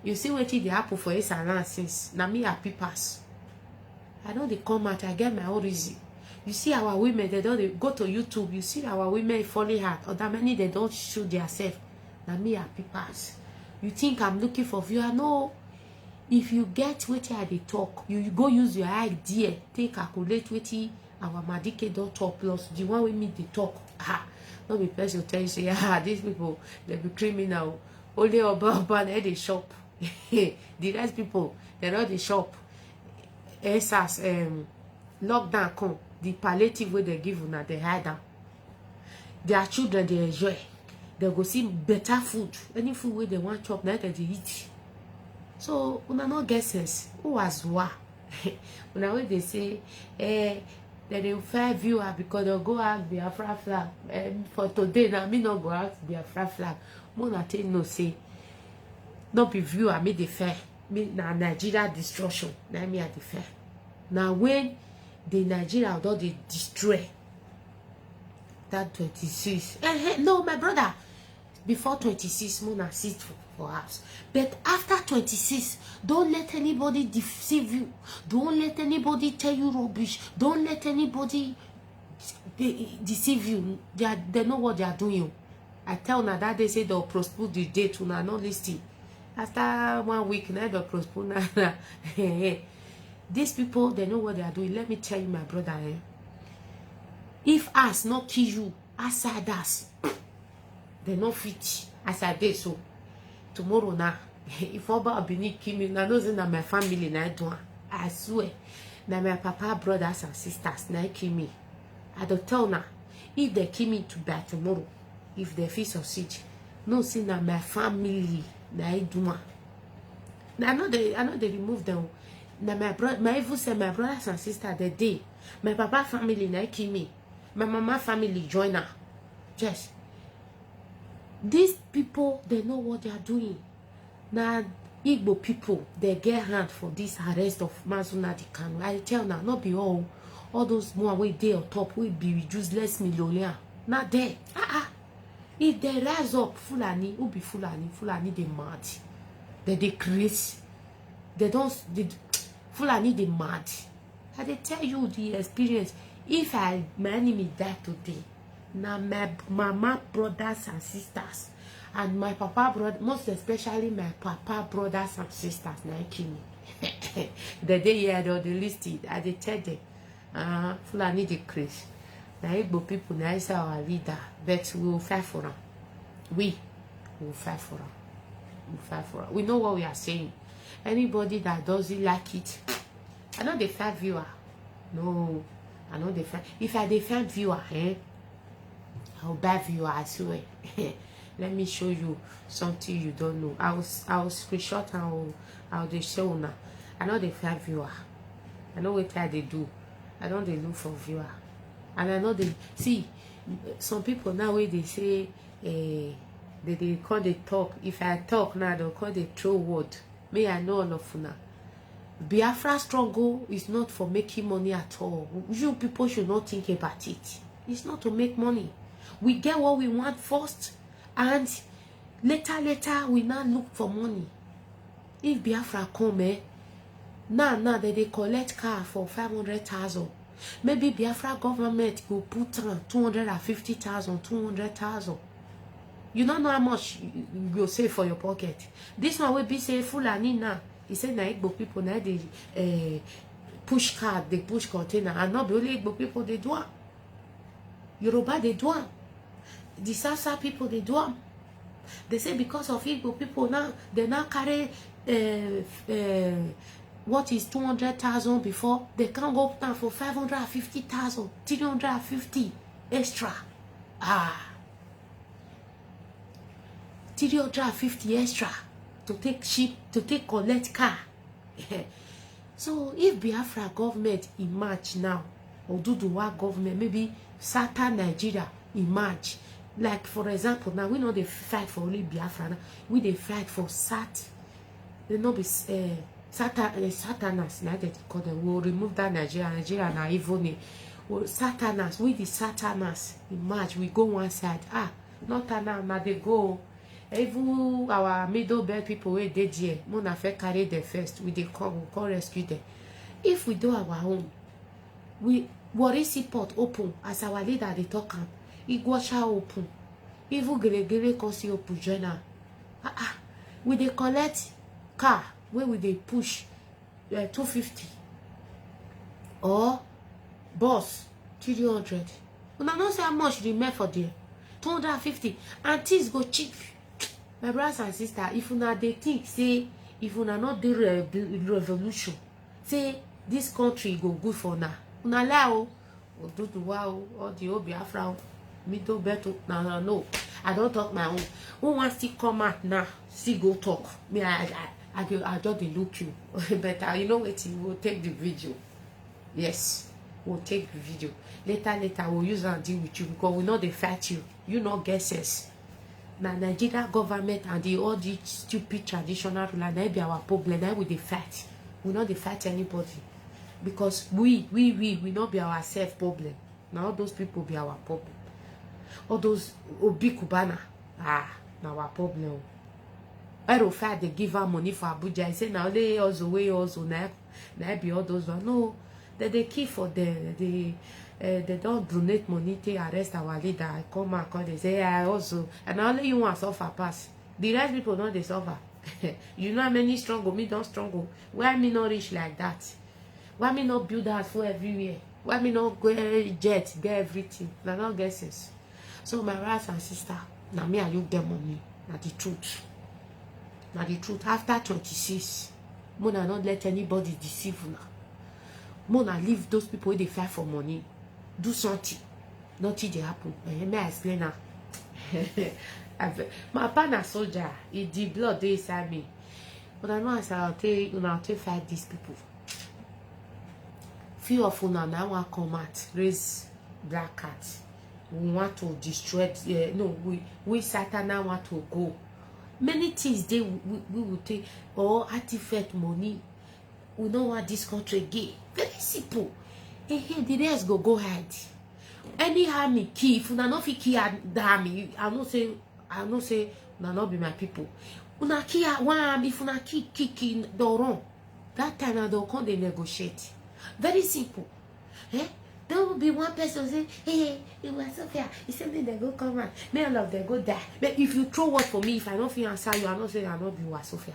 you see what the apple for us and since now me happy pass. I know they come out. I get my own reason. You see our women, they don't go to YouTube. You see our women falling hard. Or that many they don't shoot themselves. Now me happy pass. You think I'm looking for viewer? No. If you get what they talk, you go use your idea. Take calculate what our Madike don't talk plus the one with me they talk. Not be person tell you say these people they be criminal. Only about they shop. The rest people they not the shop. Esas lockdown come. The palliative way they give una they hide them. Their children they enjoy. They go see better food. Any food where they want chop, now they eat. So una not get sense. Who has what? Una when they say that they fair viewer because they'll go out Biafra flag. For today now me not go out Biafra flag. Mona tell no say not be viewer me the fair. Me na Nigeria destruction. Now me at the fair. Now when the Nigeria don't they destroy that 26. No, my brother. Before 26, Mona sit for us. But after 26, don't let anybody deceive you. Don't let anybody tell you rubbish. Don't let anybody deceive you. They know what they are doing. I tell now that they say they'll postpone the date. Una not listening. After 1 week, now they'll postpone. These people, they know what they are doing. Let me tell you, my brother. If us not kill you, outside us, they not fit as I did so. Tomorrow now, if Oba Obini kill me, now those in my family now do. I swear, now my papa, brothers and sisters now kill me. I don't tell now. If they kill me to by tomorrow, if they feel succeed, no see now my family now do. Now I know they remove them. Now my even say my brothers and sisters the day my papa family now kill me. My mama family join her. Yes. These people, they know what they are doing. Now, Igbo people, they get hand for this arrest of Mazi Nnamdi Kanu. I tell now, not be all those more way there on top will be useless millionaire. Not there. If they rise up, Fulani, who be Fulani they mad. They crazy. They don't, Fulani they mad. I they tell you the experience. If my enemy die today, now my mama brothers and sisters and my papa brother, most especially my papa brothers and sisters, now kill me. The day you had all the listed, I dey tell them, Fulani the Chris. Now Igbo people, now is our leader, but we will fight for them. We will fight for them. We will fight for them. We know what we are saying. Anybody that doesn't like it, I know they fight viewer. No, I know they fight. If I defend viewer, I'll buy viewer, I swear. Let me show you something you don't know. I'll screenshot and I'll just show now. I know they find viewer. I know what they do. I know they look for viewer. And I know they see some people now where they say they call they talk. If I talk now, they'll call they throw word. May I know all of now. Biafra struggle is not for making money at all. You people should not think about it. It's not to make money. We get what we want first, and later we now look for money. If Biafra come, now they collect car for 500,000. Maybe Biafra government will put on 250,000, 200,000. You don't know how much you go save for your pocket. This one will be say Fulani now. He said, "Na Igbo people now they push car, they push container, and not only Igbo people they do. Yoruba they do. The Sasa people they do. They say because of Igbo people now they now carry what is 200,000 before they can go up now for 550,000, 350 extra. 350 extra to take ship, to take collect car. So if Biafra government emerge now, or Duduwa government, maybe Satan Nigeria emerge, like for example, now we know they fight for only Biafra, now we they fight for they know be Satanas, now they call them. We'll remove that Nigeria now evil name. Well, Satanas, we the Satanas emerge, we go one side. Not now they go. Even our middle belt people where they there, Mona fe carry them first. We they come rescue them. If we do our own, we worry support open as our leader they talk am. Igwasha open. Even Gregere Kosi open journal. We they collect car where we they push 250 or bus 300. Una know say how much remain for there? 250, and things go cheap. My brothers and sisters, if una they think say if una not do revolution, say this country go good for now. Una lie do to wow or the Biafra middle better. No. I don't talk my own. Who wants to come out now? See go talk. Me I just look you. But you know what? We'll take the video. Yes, we'll take the video. Later we'll use and deal with you because we know they fight you. You know guesses. Now Nigeria government and all the stupid traditional ruler now be our problem. Now we dey fight. We not dey fight anybody because we not be ourselves problem. Now all those people be our problem. All those Obi Kubana, now our problem. Aerofat they give her money for Abuja. I say now they also way also now be all those one. No, they keep for them. They don't donate money to arrest our leader. I come and call they say I also and only you want suffer pass. The rest people don't they suffer. You know how many struggle, me don't struggle. Why me not rich like that? Why me not build house for everywhere? Why me not go jet, get everything? Now not guesses. So my brothers and sister, now me and you get money. Now the truth. Now the truth. After 26, Mona not let anybody deceive now. Mona leave those people where they fight for money. Do something. Nothing they happen. May I explain now? My partner soldier, it the blood they inside me. But I know as I'll take fight these people. Few of you now want to come out, raise black cats. We want to destroy. We Satan now want to go. Many things they we will take or artifact money. We don't want this country gay. Very simple. Hey, the rest go hide. Any army key, if una not fit key the army, I no say una not be my people. Una key one army, if una key the wrong. That time I don't come they negotiate. Very simple. There will be one person say, hey, it was Sophia. He said me they go come out. May all of them go die. But if you throw word for me, if I don't feel answer you, I not say I not be Sophia.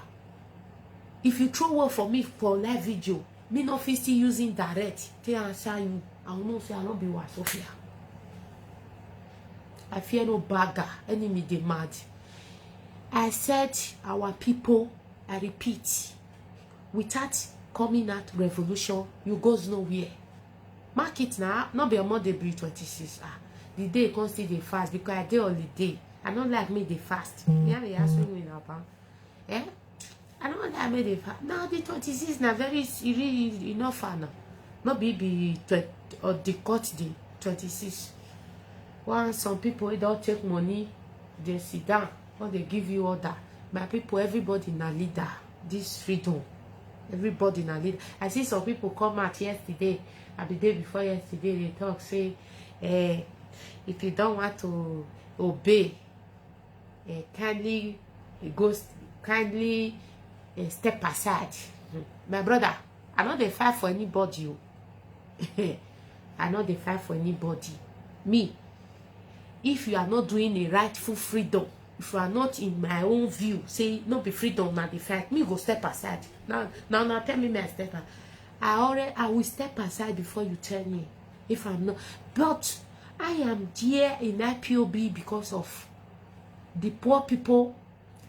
If you throw word for me for live video, me no fit still using direct to answer you. I will not say I not be what Sophia. I fear no bagger, enemy demand. I said our people, I repeat, without coming out revolution, you goes nowhere. Mark it now, not be a Monday be 26. The day can still dey fast because I dey holiday. I don't like me dey fast. Yeah, they ask me now, eh? I don't like me dey fast. Now the 26 now very really enough far now. Not be 20 or the cut the 26. Once some people they don't take money, they sit down or they give you order. My people, everybody na leader. This freedom, everybody na leader. I see some people come out yesterday and the day before yesterday they talk say, if you don't want to obey, kindly step aside. My brother, I know they fight for anybody. I know they fight for anybody. Me, if you are not doing a rightful freedom, if you are not in my own view, say no be freedom now the fight, me go step aside. Now tell me I step aside. I will step aside before you tell me if I'm not. But I am here in IPOB because of the poor people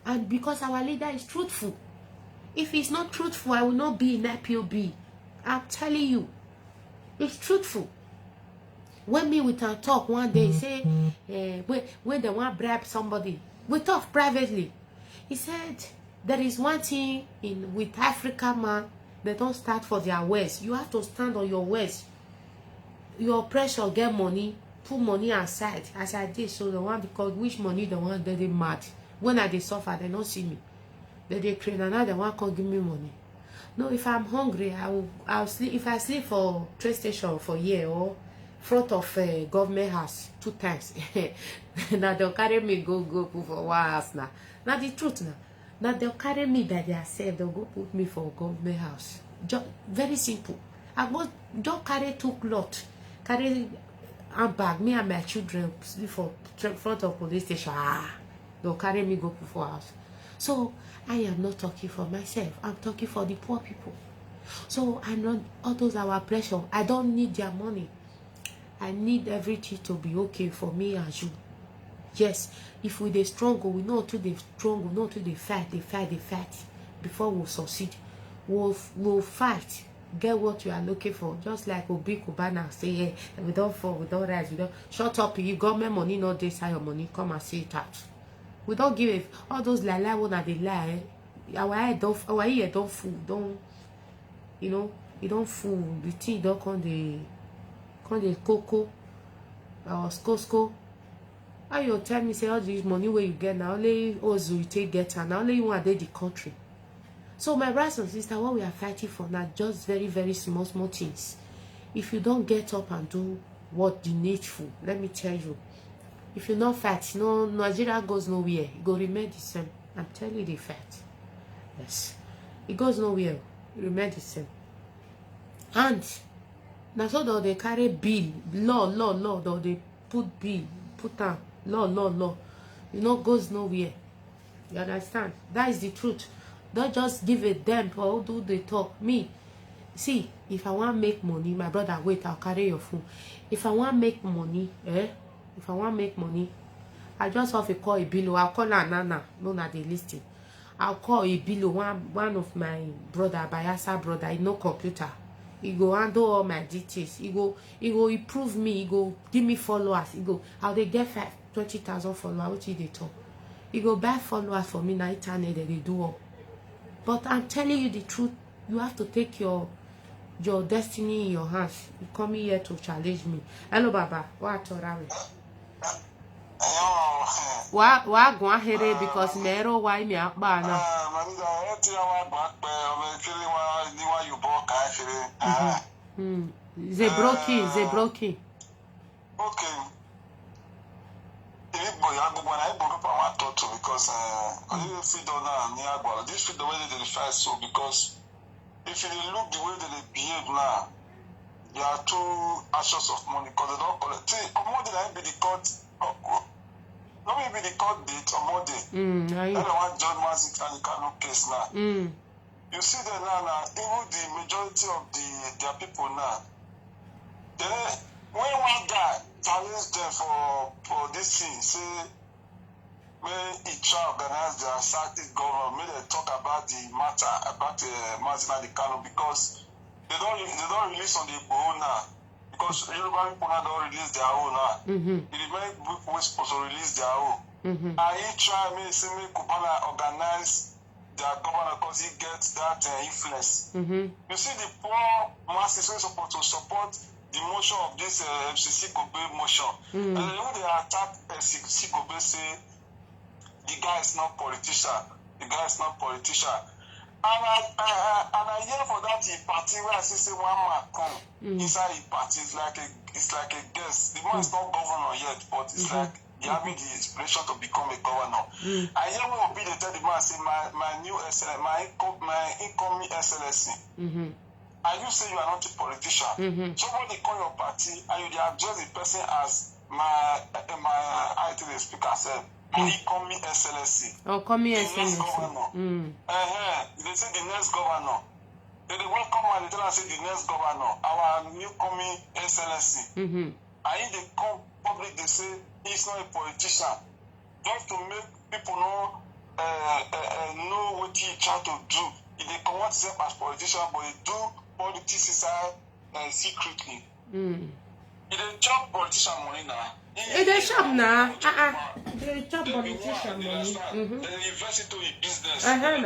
and because our leader is truthful. If he's not truthful, I will not be in IPOB. I'm telling you, it's truthful. When me we can talk one day, say when they want to bribe somebody, we talk privately. He said there is one thing with Africa man, they don't start for their ways. You have to stand on your ways. Your pressure get money, put money aside. As I did, so the one because which money the one that they mad. When I they suffer, they don't see me. They create another one can give me money. No, if I'm hungry, I'll sleep. If I sleep for train station for a year or front of a government house 2 times, now they'll carry me go for 1 house now. Now the truth now. Now they'll carry me by themselves. They'll go put me for a government house. Just very simple. I go don't carry 2 cloth, carry handbag. Me and my children sleep for front of police station. They'll carry me go for house. So I am not talking for myself. I'm talking for the poor people. So I know all those our pressure. I don't need their money. I need everything to be okay for me and you. Yes, if we dey struggle, we know to the struggle, we know to the fight, before we succeed. We'll fight, get what you are looking for. Just like Obi Kubana say, hey, we don't fall, we don't rise, we don't shut up. You government money, not this your money, come and see it out. We don't give it all those lie one are they lie. Our ear don't fool, don't you know, you don't fool. The thing don't come the cocoa or Costco. How you tell me say all this money where you get now only Ozu you take get and now only you want the country. So my brothers and sisters, what we are fighting for now just very, very small things. If you don't get up and do what the needful, let me tell you, if you not fight, no Nigeria goes nowhere. It go remain the same. I'm telling you the fact. Yes. It goes nowhere. It remain the same. And now so they carry bill, law, though they put bill, put down, law. You know, goes nowhere. You understand? That is the truth. Don't just give it them or do they talk. Me, see, if I want to make money, my brother, wait, I'll carry your phone. If I want to make money, if I want to make money, I just have to call a bill. I'll call Nana, no, not the listing. I'll call a bill. One of my brother, Bayasa brother, he no computer. He go handle all my details. He go improve me. He go give me followers. He go how they get 20,000 followers. What they talk? He go buy followers for me. Now internet they do all. But I'm telling you the truth. You have to take your destiny in your hands. You come here to challenge me. Hello, Baba. What are you? Why go ahead because Mero why me up now? They broken. Okay. Because this is the way they refer so because if you look the way they behave now, they are too anxious of money because they don't collect. See, more than be the court. Not maybe the court date or more day. That one John Mazik and the Kano case now. you see them now, even the majority of their people now, then when one guy challenge them for this thing, say, when he try organize the Southeast government, may they talk about the matter about Mazi Nnamdi Kanu, because they don't release on the Igbo now, because Yoruba people now don't release their own now. The remaining people were supposed to release their own. And he try me say me Kubana organize their governor because he gets that influence. You see the poor masses who are supposed to support the motion of this FCC Gobe motion. And then when they attack FCC Gobe, say the guy is not politician. The guy is not politician. And I hear for that party where I say one man come inside the party. It's like a guest. The man is not governor yet, but it's like he having the inspiration to become a governor. I hear when Obi they tell the man say my new SLS, my incoming SLSC. And you say you are not a politician. So when they call your party and you address the person as my IT speaker said, my incoming SLSC. Oh, coming SLSC. Next governor. They say the next governor. They welcome and they tell us say the next governor, our new coming SLSC. And if they come public, they say he's not a politician. Just to make people know what he try to do. If they come out himself as politician, but he do politics inside secretly. If they chop politician money now. They chop now. They chop politician money. They invest into the business. I heard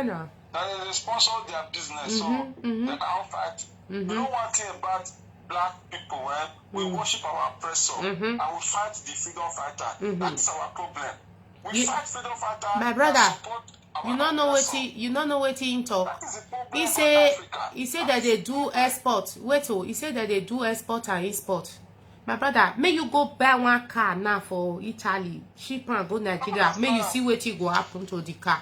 now. And they sponsor their business, so they can't fight. We don't want to hear about black people. We worship our oppressor and we fight the freedom fighter. That is our problem. We fight freedom fighter. My brother, you don't know what he talk. He say that they do export. He said that they do export and import. My brother, may you go buy one car now for Italy, ship and go Nigeria. May you see what will happen to the car.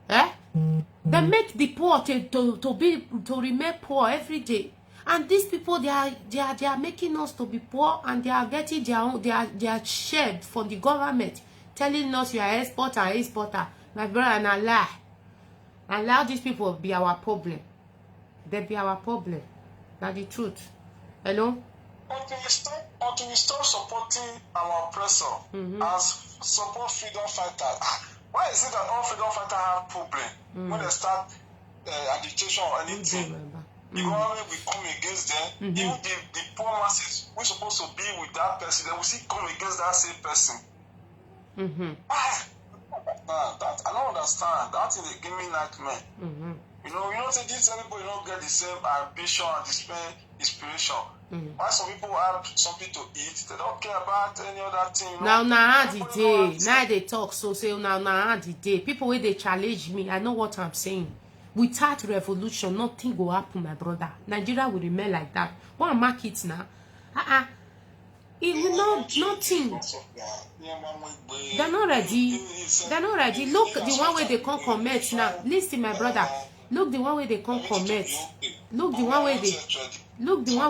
They make the poor to remain poor every day. And these people, they are making us to be poor, and they are getting their share from the government, telling us you are exporter and exporter. My brother, and Allah, allow these people to be our problem. They be our problem. That's the truth. Hello? Until we stop supporting our oppressor and support freedom fighters. Why is it that all freedom fighters have problem when they start agitation or anything? The government will come against them. Even the poor masses, we're supposed to be with that person, they will still come against that same person. That I don't understand. That thing they give me nightmare. You know, say this everybody don't get the same ambition and the same inspiration. Why some people have something to eat, they don't care about any other thing. Now the day. Now they talk so say now the day. People where they challenge me, I know what I'm saying. Without revolution, nothing will happen, my brother. Nigeria will remain like that. What mark it now? Nothing. They're not ready. They're not ready. Look, the one way they can't commit now. Listen, my brother. Look, the one way they can't commit. Look, the one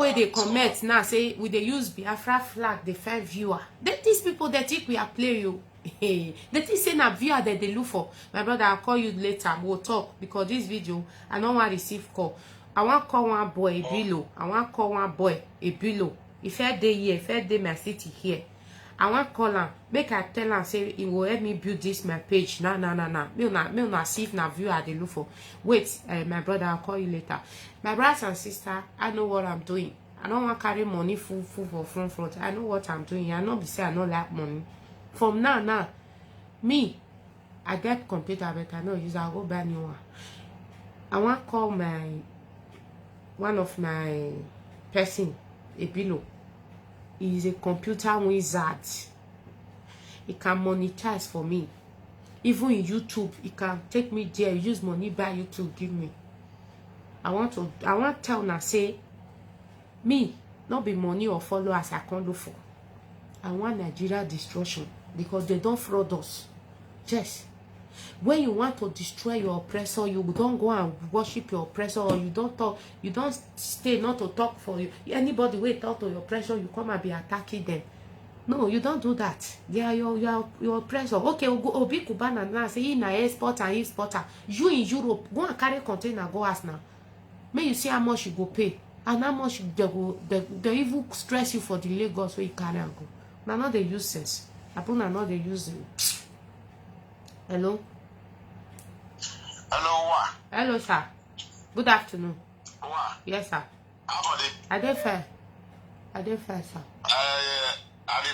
way they commit now. Say, we they use Biafra flag, they find viewer. These people, they think we are play you. They think say na viewer that they look for. My brother, I'll call you later. We'll talk because this video, I don't want to receive call. I want to call one boy a below. I want to call one boy a below. If I day here, if I day my city here, I want to call him. Make I tell him say he will help me build this my page. Nah. Me not see if na viewer they look for. Wait, my brother, I'll call you later. My brothers and sisters, I know what I'm doing. I don't want to carry money full for front. I know what I'm doing. I know be say I don't like money. From now, me, I get computer, but I know use. I'll go buy new one. I want to call one of my person a below. He is a computer wizard. He can monetize for me. Even in YouTube, he can take me there, use money buy YouTube, give me. I want to tell now say, me, not be money or followers I can't do for. I want Nigeria destruction because they don't fraud us. Yes. When you want to destroy your oppressor, you don't go and worship your oppressor, or you don't stay not to talk for you. Anybody will talk to your oppressor, you come and be attacking them. No, you don't do that. They are your oppressor. Okay, Obi Kubana now say he na exporter and exporter. You in Europe, go and carry container, go ask now. May you see how much you go pay and how much they even stress you for the Lagos where you carry and go. Now not they use sense. Upon not they use it. Hello? Hello, what? Hello, sir. Good afternoon. What? Yes, sir. How about it? I did fair. sir. I dey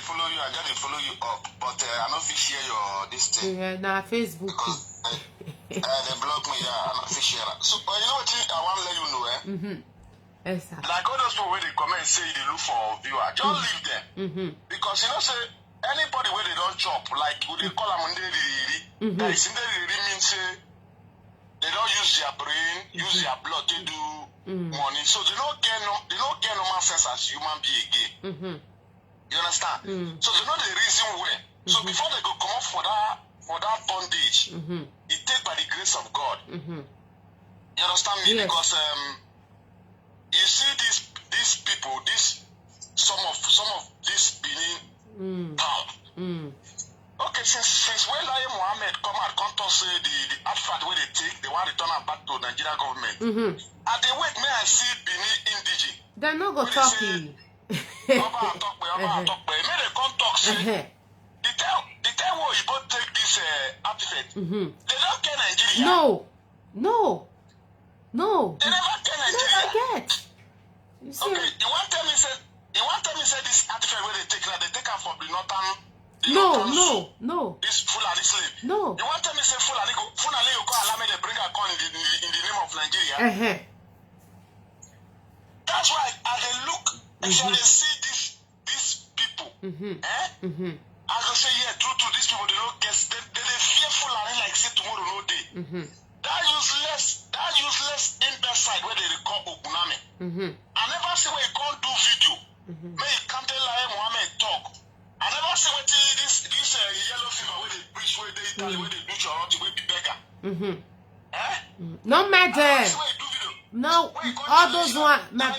follow you, I just dey follow you up, but I no fit share your this thing. Yeah, na Facebook. Because they block me, yeah, I no fit share that. So, you know what I want to let you know, eh? Yes, sir. Like all those people where they come and say they look for viewer, just leave them. Because you know, say anybody where they don't chop, like who they call them Nderi, that is Nderi means say they don't use their brain, use their blood to do money. So they don't get normal sense as human being again. You understand? So they know the reason why. So before they go come up for that bondage, it take by the grace of God. You understand me? Yes. Because you see these people, some of this Benin town. Okay, since when Lai Mohammed come out come talk say the artifact where they take, they want to return it back to Nigerian government. And they wait, may I see Benin indigene. They're not gonna talk to you. Oba talk, may they come talk say the time where you both take this artifact, they don't get Nigeria. No. They never get Nigeria. Never get. You see? Okay, you want tell me say this artifact where they take now, they take her from the northern. No. This Fulani slave. No. You want tell me say Fulani go allow me to bring her corn in the name of Nigeria? That's why as they look, as they see these people, I go say, yeah, true, these people, they don't get, they fear Fulani like say tomorrow no day. That useless imbecile where they call Oguname. I never see where he can't do video. May he can't tell Lai Mohammed talk. I never see what this yellow fever where they preach, where they Italy, where they do charity, where they beggar. No matter. No, all those one, my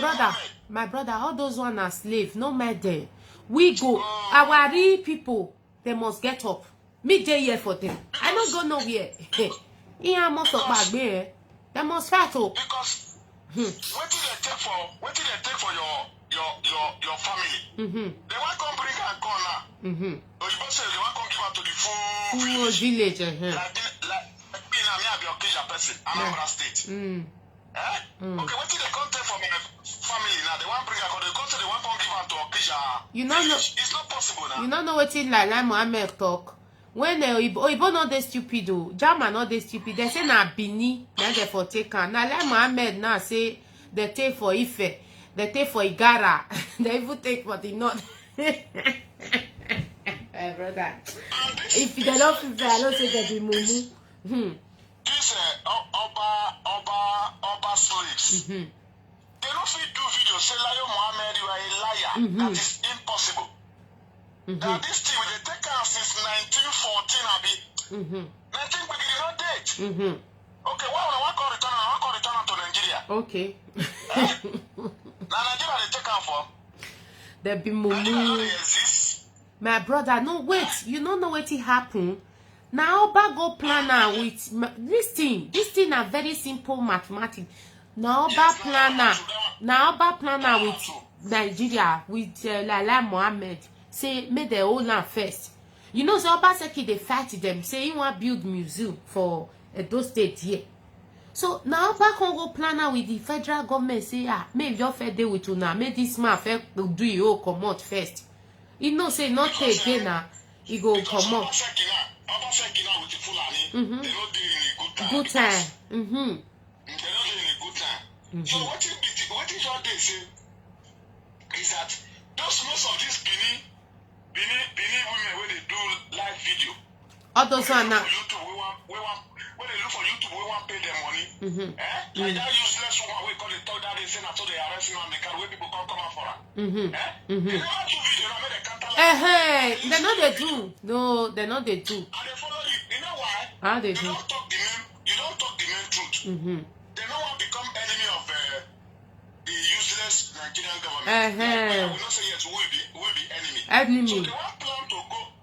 brother, all those one are slave. No matter. We go, our real people, they must get up. Me day here for them. I don't go nowhere. Here must up back there. They must fight up. Because what did they take for your family? They want to come bring her corner. Or you say they want to come give her to the full village. Like Okija person, Anambra State. Okay, what did they come take from my family now? They want to bring her, they come say they want to give her to Okija. You know, it's not possible now. You don't know what in Lai Mohammed talk. When Oibo not they stupid though, Jama not they stupid. They say na Bini, then they for take her. Now Lai Mohammed now say they take for Ife, they take for Igara, they even take for the North. Hey brother, if they don't feel I don't say they be mumu. This Oba slaves, they don't fit do video say Lai Mohammed you are a liar. That is impossible. Now this thing they take her since 1914 abi. 19 beginning no date. Okay, why can't return to Nigeria? Okay. Now Nigeria they take her for. There be Nigeria mumu. they exist. My brother, no wait, you don't know what it happened. Now Oba go planner with this thing are very simple mathematics. Now Oba planner with Nigeria with Lai Mohammed say make the whole land first. You know so Obaseki they fight them say he want build museum for those states here. So now Oba can go planner with the federal government say make your fair day with una, make this man fair do you come out first. He no say not take again now. He go come out. Obaseki now with the Fulani, they don't deal in a Good time. They don't deal in a good time. So what is your day say is that most of these Benin women when they do live video. All those one now. When they look for YouTube, we want to pay them money. Like that useless one we call it talk that they say now so they arrest him and they can where people come out for her. They never do video now, they can't tell they know they do. No, they know they do. And they follow you. You know why? How they You do? don't talk the main truth. They don't want to become enemy of the useless against Nigerian government. I will not say yes, we will be enemy. So they want plan to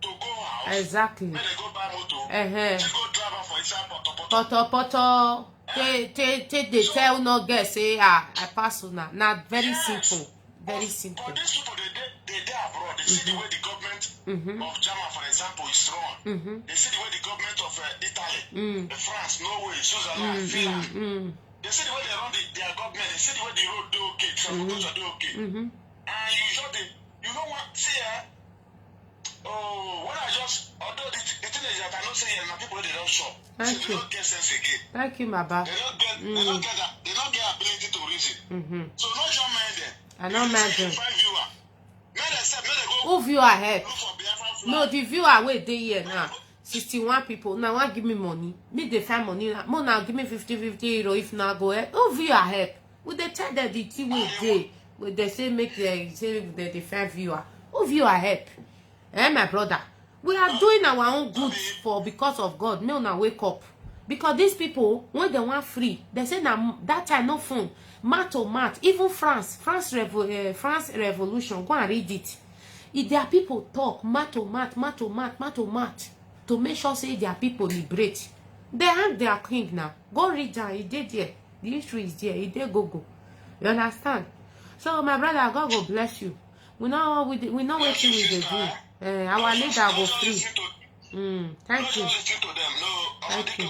go house. Exactly. When they go buy motor, they go drive for inside poto. They tell no guess say I pass on now. Very simple. Very simple. But these people they abroad. They see the way the government of Germany, for example, is run. They see the way the government of Italy, France, Norway, Switzerland, Finland. They see the way they run their government. They see the way the road do okay, transportation do okay. And you know what? See, when I just, although the thing is that I don't say my people they don't shop. Thank so you. They don't get sense again. Thank you, Baba. They don't get ability to reason. So not your mind them. I don't mind them. Who viewer help? No, the viewer wait they here now. 61 people. Now want give me money. Me they find money. More now give me 50 euro if not go help. Who viewer help? Would they tell them the thing with they? Would they say make they find viewer? Who viewer help? My brother. We are doing our own good for because of God. Me now wake up. Because these people, when they want free, they say now that time no phone. Mat. Even France Revolution. Go and read it. If their people talk mat to make sure say their people liberate. They hang their king now. Go read that. He did there. The history is there. He did go. You understand? So my brother, God will bless you. We know what we do. Our leader go free. Thank you. Thank you.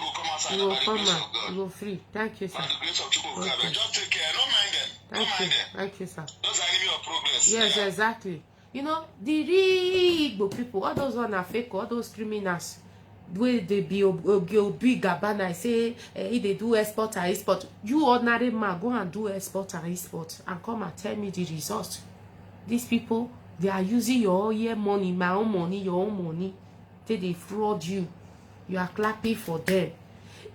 You will come out. You will free. Thank you, sir. Okay. Just take care. Don't mind them. Thank you, sir. Those are enemy of progress. Yes, exactly. You know, the real Igbo people, all those one are fake, all those criminals, where they be big Gabana, say if they do export and export. You ordinary man, go and do export and export and come and tell me the results. These people, they are using your own money, my own money, your own money. They fraud you. You are clapping for them.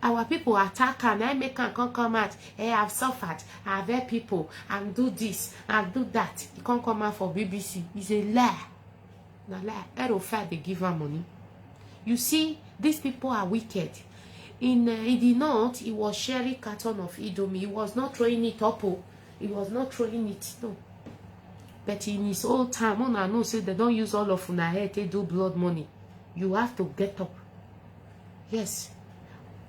Our people attack and I make and come out. Hey, I've suffered. I've helped people and do this and do that. You can't come out for BBC. It's a lie. No lie. Erofai, they give her money. You see, these people are wicked. In the north, he was sharing carton of Idomi. He was not throwing it up. He was not throwing it. No. But in his old time, I know say they don't use all of una head to do blood money. You have to get up. Yes.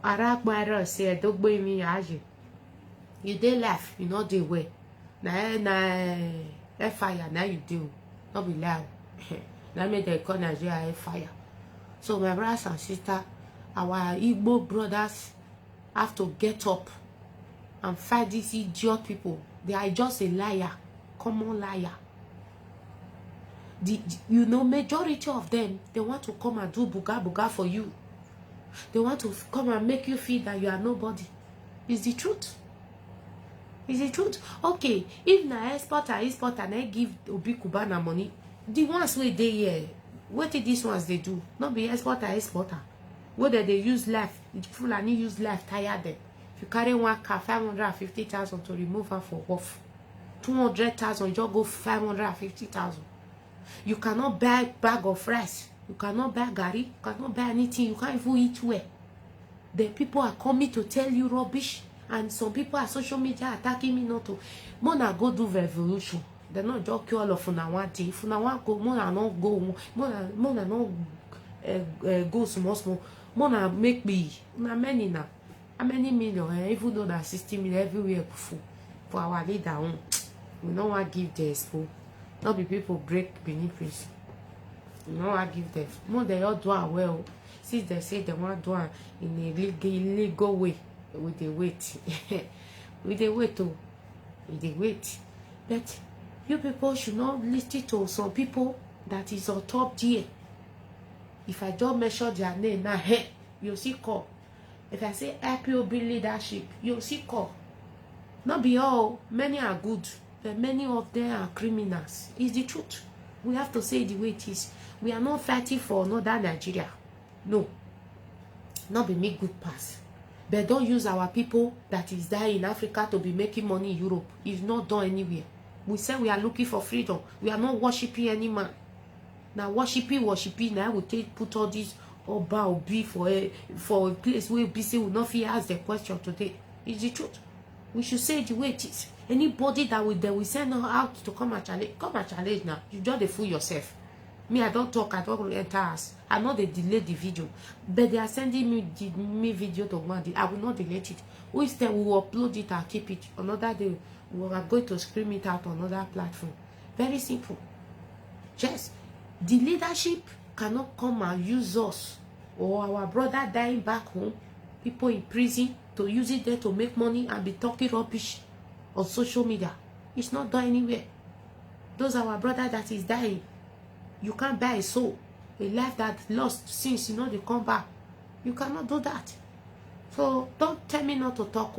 Arakmara say don't blame me as you dey laugh, you know the way. Na fire now you do. Not be loud. Now me they call Nigeria fire. So my brothers and sisters, our Igbo brothers have to get up and fight these idiot people. They are just a liar, common liar. You know, majority of them, they want to come and do buga for you. They want to come and make you feel that you are nobody. It's the truth. It's the truth. Okay, if na exporter and I give Obi Kubana money, the ones where they here, what did these ones they do? Not be exporter. Whether they use life, Fulani use life, tire them. If you carry one car, 550,000 to remove her for off. 200,000, you just go 550,000. You cannot buy bag of rice. You cannot buy gari. You cannot buy anything. You can't even eat well. The people are coming to tell you rubbish. And some people are social media attacking me not to. Mona go do revolution. They're not just kill all of una one day. If una want go, Mona not go. Mona not go small. Mona make me. Una many now. How many million? Even though that 60 million everywhere full. For our leader, we don't want to give the expo. Not be people break beneath. No, I give them. More they all do well. Since they say they want to do it in a illegal way, with the wait. With the wait too. With the wait. But you people should not listen to some people that is on top tier. If I don't mention their name now, hey, you'll see call. If I say IPOB leadership, you'll see call. Not be all. Many are good, but many of them are criminals. It's the truth. We have to say the way it is. We are not fighting for another Nigeria. No. Not be make good pass. But don't use our people that is there in Africa to be making money in Europe. It's not done anywhere. We say we are looking for freedom. We are not worshipping any man. Now worshipping. Now I will put all this Oba Obi for a place where BC will not feel ask the question today. It's the truth. We should say the way it is. Anybody that we send out to come and challenge now. You just fool yourself. Me, I don't talk, I don't enter us. I know they delay the video, but they are sending me video to one. I will not delete it. Instead, we will upload it and keep it. Another day, we are going to stream it out on another platform. Very simple. Just the leadership cannot come and use us or our brother dying back home, people in prison, to use it there to make money and be talking rubbish on social media. It's not done anywhere. Those are our brother that is dying. You can't buy a soul, a life that lost since they come back. You cannot do that. So don't tell me not to talk.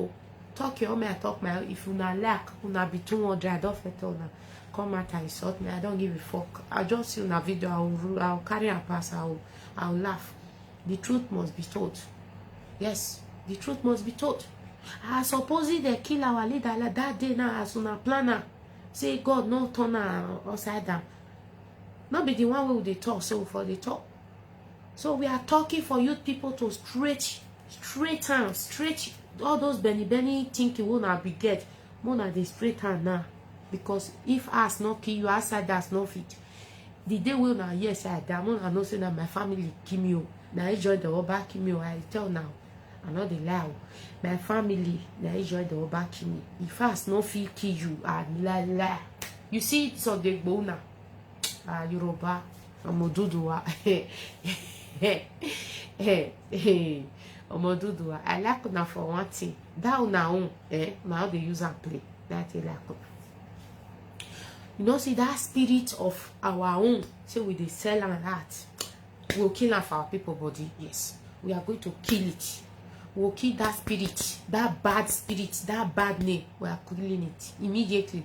Talk your own, I talk my own. If you not like, you not be 200, I don't fit on. Come out and insult me. I don't give a fuck. I'll just see on a video. I'll carry and pass. I'll laugh. The truth must be told. Yes, the truth must be told. I suppose they kill our leader like that day now as on a planner. Say God no turn her upside down. Not be the one who they talk, so for the talk. So we are talking for youth people to straight hands, straight all those Benny thinking will not be get. More than the straight hand now. Because if us not kill you, outside that's not fit. The day will not, yes, I know say that my family kill me. Now I join the Oba kill me. I tell now. I know the lie. My family, now I join the Oba kill me. If us not feel kill you, I lie. You see it's on the bona. Yoruba, Omoduduwa. Omoduduwa. I like una for one thing. That una own, now they use and play. That I like. See that spirit of our own. Say we they sell and that. We'll kill for our people body. Yes, we are going to kill it. We'll kill that spirit, that bad spirit, that bad name. We are killing it immediately.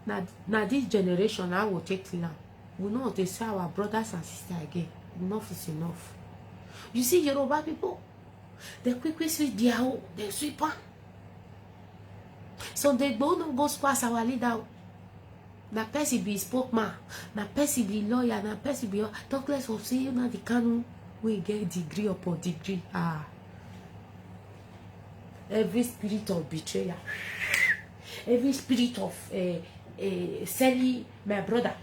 Now this generation, I will take land. We know they say our brothers and sisters again. Enough is enough. You see Yoruba people, they quickly sweep their own, they sweep on. So they don't go squash our leader. Na person be spokesman, na person be lawyer, na person be talk less of say you know the canon we get degree upon degree. Every spirit of betrayal, every spirit of selling my brother,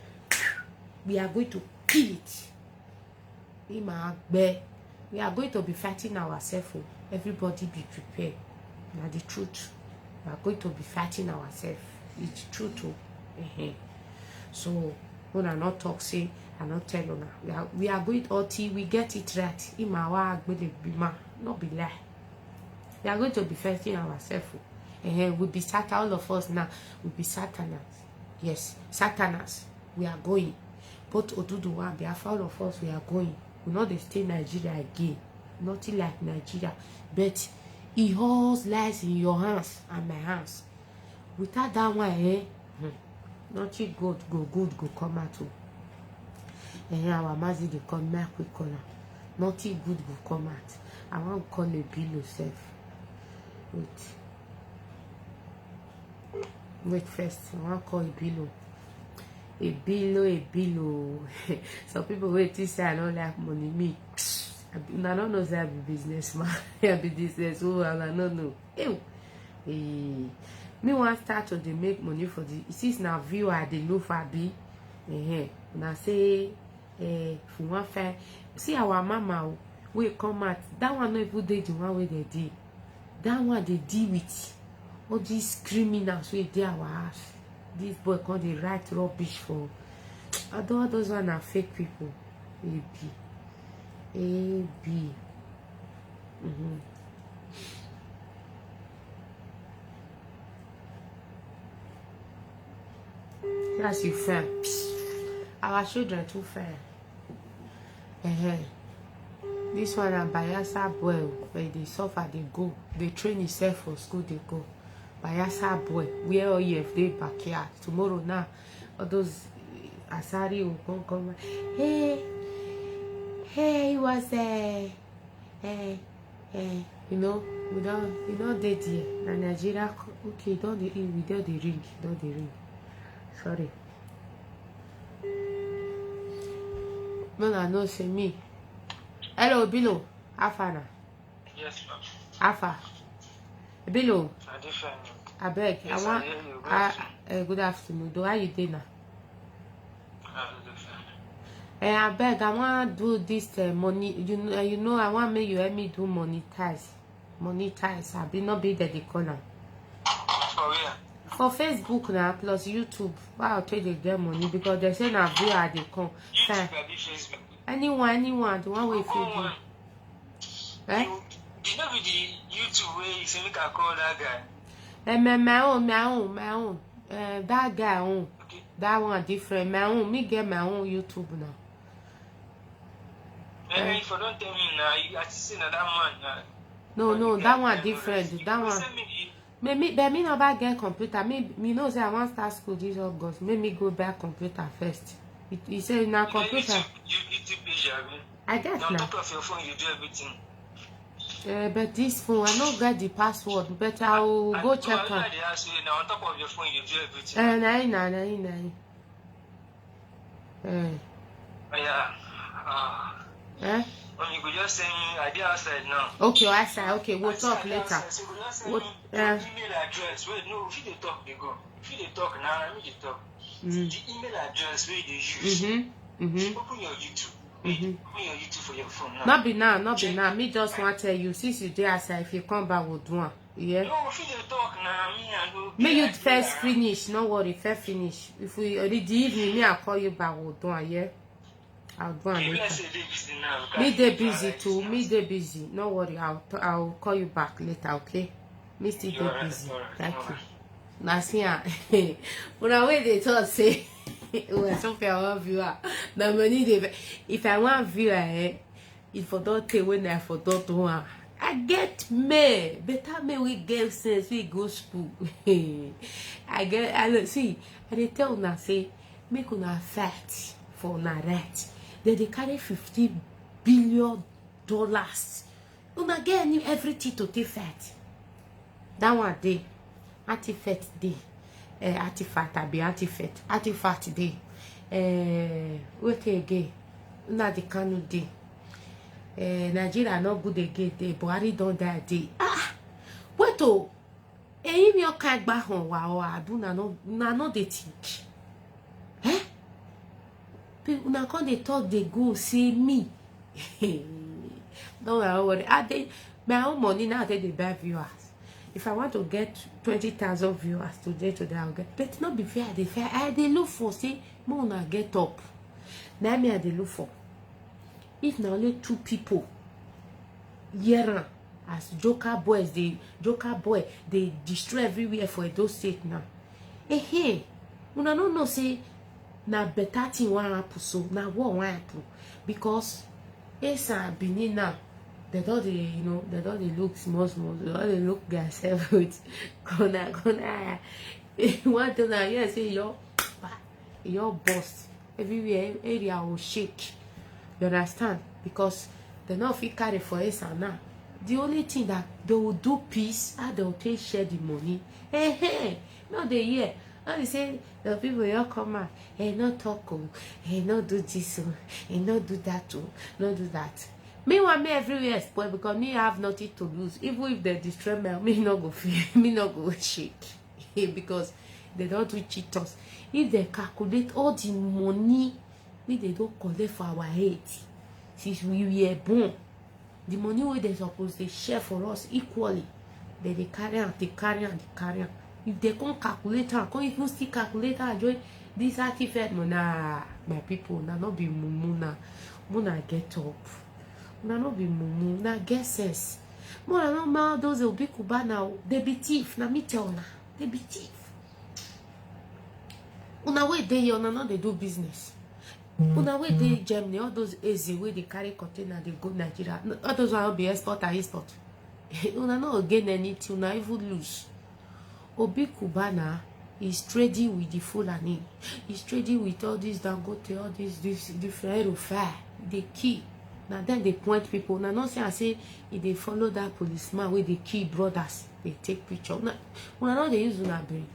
we are going to kill it. We are going to be fighting ourselves. Everybody be prepared. Now the truth. We are going to be fighting ourselves. It's true too. So when I not talk, say I not tell you now. We are going until we get it right. Not be lie. We are going to be fighting ourselves. We'll be Satan, all of us now. We'll be Satanás. Yes, Satanás. We are going. Both Oduduwa and Biafra, all of us, we are going. We know they stay Nigeria again. Nothing like Nigeria. But it all lies in your hands and my hands. Without that one, nothing good go come out. Our mazi they come back with color. Nothing good will come out. I want to call a bill self. Wait first. I want to call a bill. A bill. Some people wait to say I don't like money. Me, I don't know say I be businessman. I be business. Oh, I don't know. Me want start to dey make money for the. Since now view I dey low for be. Now say if you want fair, see our mama we come out. That one no even dey the one way they did. That one they deal with all these criminals wey dey our house. This boy can't they write rubbish for. I don't those one are fake people. AB. That's you fair. Our children too fair. This one a Bayelsa boy where they suffer they go. They train himself for school they go. Bayelsa boy, where all you they backyard. Tomorrow now, all those Asari will come. Hey, it was we don't date here. And Nigeria, okay, don't the we don't the ring. Sorry. No, I know say me. Hello, Bilo. Afana. Yes, ma'am. Afa. Below. I beg. Yes, I want. Good afternoon. Do how you doing now? I beg. I want to do this money. You know. I want make you help me do monetize. I be not be there the corner. For where? For Facebook now plus YouTube. I'll tell you get money because they say now view are they come. YouTube, Facebook. Anyone. The one way you do. Eh? You know with the YouTube way you say make I call that guy. My own. That guy own. Okay. That one different. My own. Me get my own YouTube now. If you don't tell me now, I see that man now. No, that one different. That one. Me no back get computer. Me know say I want start school this August. Make me go back computer first. He say now computer. YouTube page, I get now. Now. On top of your phone, you do everything. But this phone, I don't get the password. But I will go check on. Now on top of your phone, you do everything. Yeah. When you could just send me, I did outside now. Okay, outside. Okay, we'll talk later. So you just send me email address. Wait, no, if you talk, they go. If you talk now, let me talk. The email address where they use. Open your YouTube. Open your YouTube for your phone now. Not be now. Me just want to tell you, since you do outside, if you come back, we'll do one. Yeah. No, if you talk now, me and go. May you first finish. No worry, first finish. If we already evening, me I'll call you back. We'll do one. Yeah. I'll do one later. Me they busy too. Me they busy. No worry. I'll call you back later. Okay. Me still they busy. Thank you. Now see when I wait they talk say well something I want viewer. The money they if I want viewer if I don't take when I forgot one. I get me. Better me we get sense we go school. I see. And they tell una say make una fight for una right. They carry $50 billion. Una get everything to take fight. That one day. Artifact day. Artifact day. What again? Una the Kanu day. Nigeria not good again day. Buhari don't die day. What oh? If you can't back home, wow, do na they think. Eh? People now come they talk, they go see me. Don't worry. My own money now they buy viewers. If I want to get 20,000 viewers today, I'll get. But not be fair. They look for say more na get up. Now me they look for. If now only 2 people, yeah, as Joker boy, they destroy everywhere for those state now. Hey, una no know say na better thing one happen so na what one happen because Esa Benin now. They don't they look small, they don't look themselves with gonna one thing now, yeah, say your boss everywhere area will shake. You understand? Because they not fit carry for us now. The only thing that they will do peace, how they will take share the money. No they hear. And they say the people will come out, not talk, not do this, not do that, not do that. Meanwhile, me everywhere spoil because me have nothing to lose. Even if they destroy me not go feel, me not go shake. Because they don't do cheat us. If they calculate all the money they don't collect for our head, since we were born, the money where they supposed to share for us equally, they carry on. If they can't calculate and can't even still calculate and join this artifact, nah, my people, not be mumu na get up. No be mumu, na get sense. More no mal those will be Cuba now. They be thief, na me tell na. They be thief. Una way they una they do business. Una way they Germany, all those easy way they carry container, they go Nigeria. All those will be export and import. Una no gain anything, una even lose. Obi Cubana is trading with the Fulani. He's trading with all these Dangote, all this different fire. They key. Now then they point people. Now not say I say if they follow that policeman with the key brothers, they take picture. Now not they use una brain.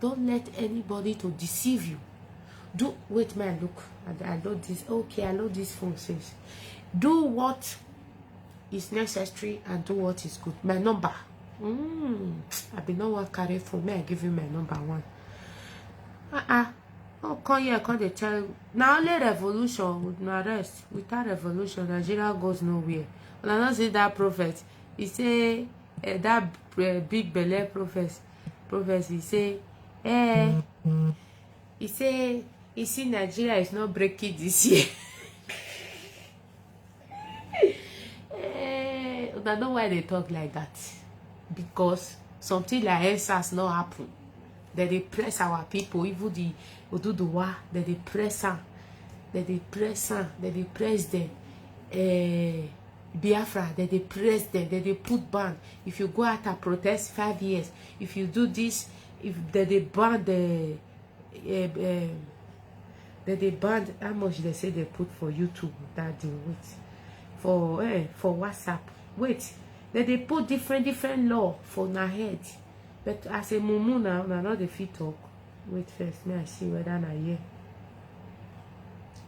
Don't let anybody to deceive you. Do wait man, look. I load this. Okay, I load this phone says. Do what is necessary and do what is good. My number I be no one carry phone. May I give you my number one. Oh, come here, come they tell you. Now only revolution would not rest. Without revolution, Nigeria goes nowhere. When I don't see that prophet, he say that big belly prophet, he say, he say, he see Nigeria is not breaking this year. I don't know why they talk like that. Because something like EndSARS not happen. That they press our people, even the Oduduwa, that they press them, that they press them, Biafra, that they press them, that they put ban. If you go out and protest 5 years, if you do this, if that they ban that they banned, how much they say they put for YouTube that deal with, for WhatsApp, wait, that they put different law for na head. But as a mumu now, not the fit talk. Wait first, may I see whether na here.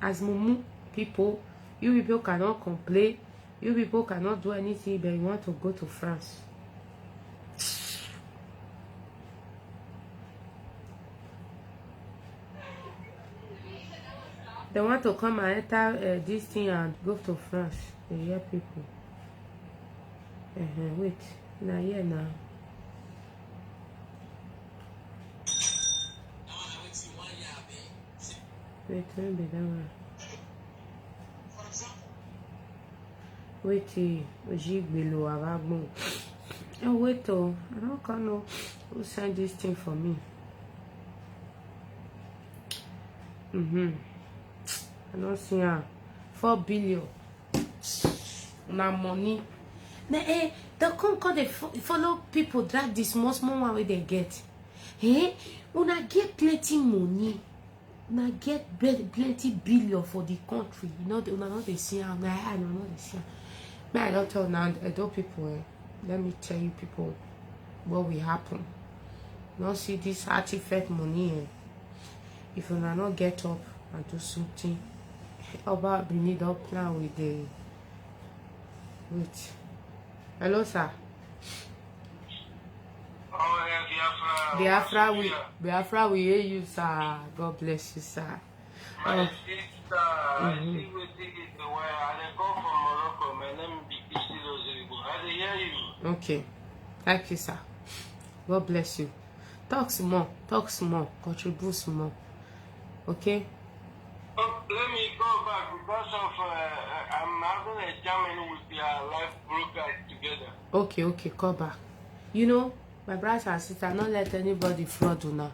As mumu people, you people cannot complain. You people cannot do anything, but you want to go to France. They want to come and enter this thing and go to France. They hear people. Wait, now here now. Wait, maybe that one. Wait, below Avagbo. Oh, wait, oh, I don't know who signed this thing for me. I don't see her. 4 billion. Now money. They come they follow people drag this small one where they get. Una get plenty money. Una get plenty billion for the country. You know, una not they see her. I don't know they see her. Man, I don't tell now. I don't people. Let me tell you people what will happen. Not see this artifact money. If you not get up and do something, about we need up plan with the wait. Hello, sir. Oh, yeah, Biafra, we hear you, sir. God bless you, sir. My sister, I see we take it away. I go from Morocco. My name is Bikisi. I hear you. Okay. Thank you, sir. God bless you. Talk small, contribute small. Okay? Oh, let me go back because of I'm having a Germany with their life broadcast together. Okay, call back. You know, my brothers and sisters, not let anybody fraud you now.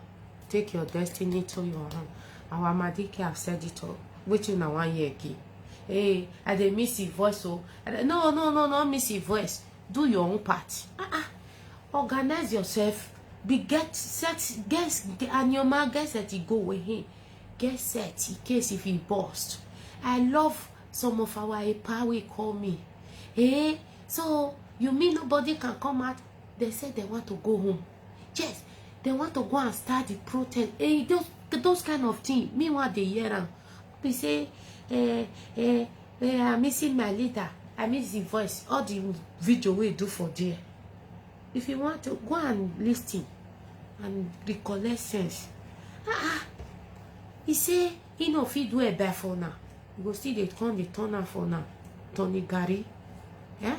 Take your destiny to your hand. Our Madike have said it all. Waiting now 1 year again. Hey, I dey miss your voice. So no, not miss your voice. Do your own part. Organize yourself. Get and your man get set to go with him. Get set in case if he burst. I love some of our EPA we call me. Hey, so you mean nobody can come out? They say they want to go home. Yes, they want to go and start the protest. Hey, those kind of things. Meanwhile, they hear them. They say, I'm missing my leader. I miss the voice. All the video we do for there. If you want to go and listen and recollect sense. He say he no fit do a bad for now. You go see they come the turner for now. Tony Gary. Yeah?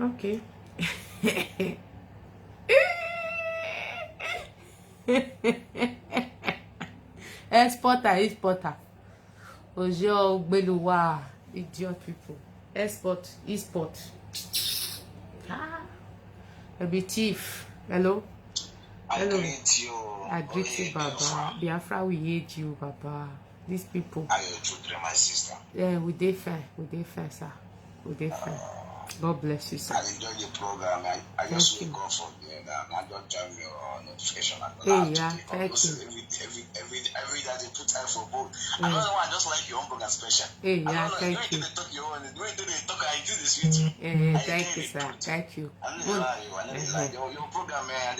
Okay. Exporter. Ojo Beluwa. Idiot people. Export. A bit thief. Hello? Hello. I greet you, Baba. Biafra, we hate you, Baba. These people. Are your children, my sister? Yeah, we dey fine, sir. We dey fine. God bless you, sir. I enjoy the program. I just will go for the I don't join your notification. Hey, yeah, thank you. Every day they put time for both. I don't know why I just like your own program special. Hey, yeah, thank you. They talk your own. When they talk, I do this with you. Yeah, thank you, sir. Thank you. I like your program, man. I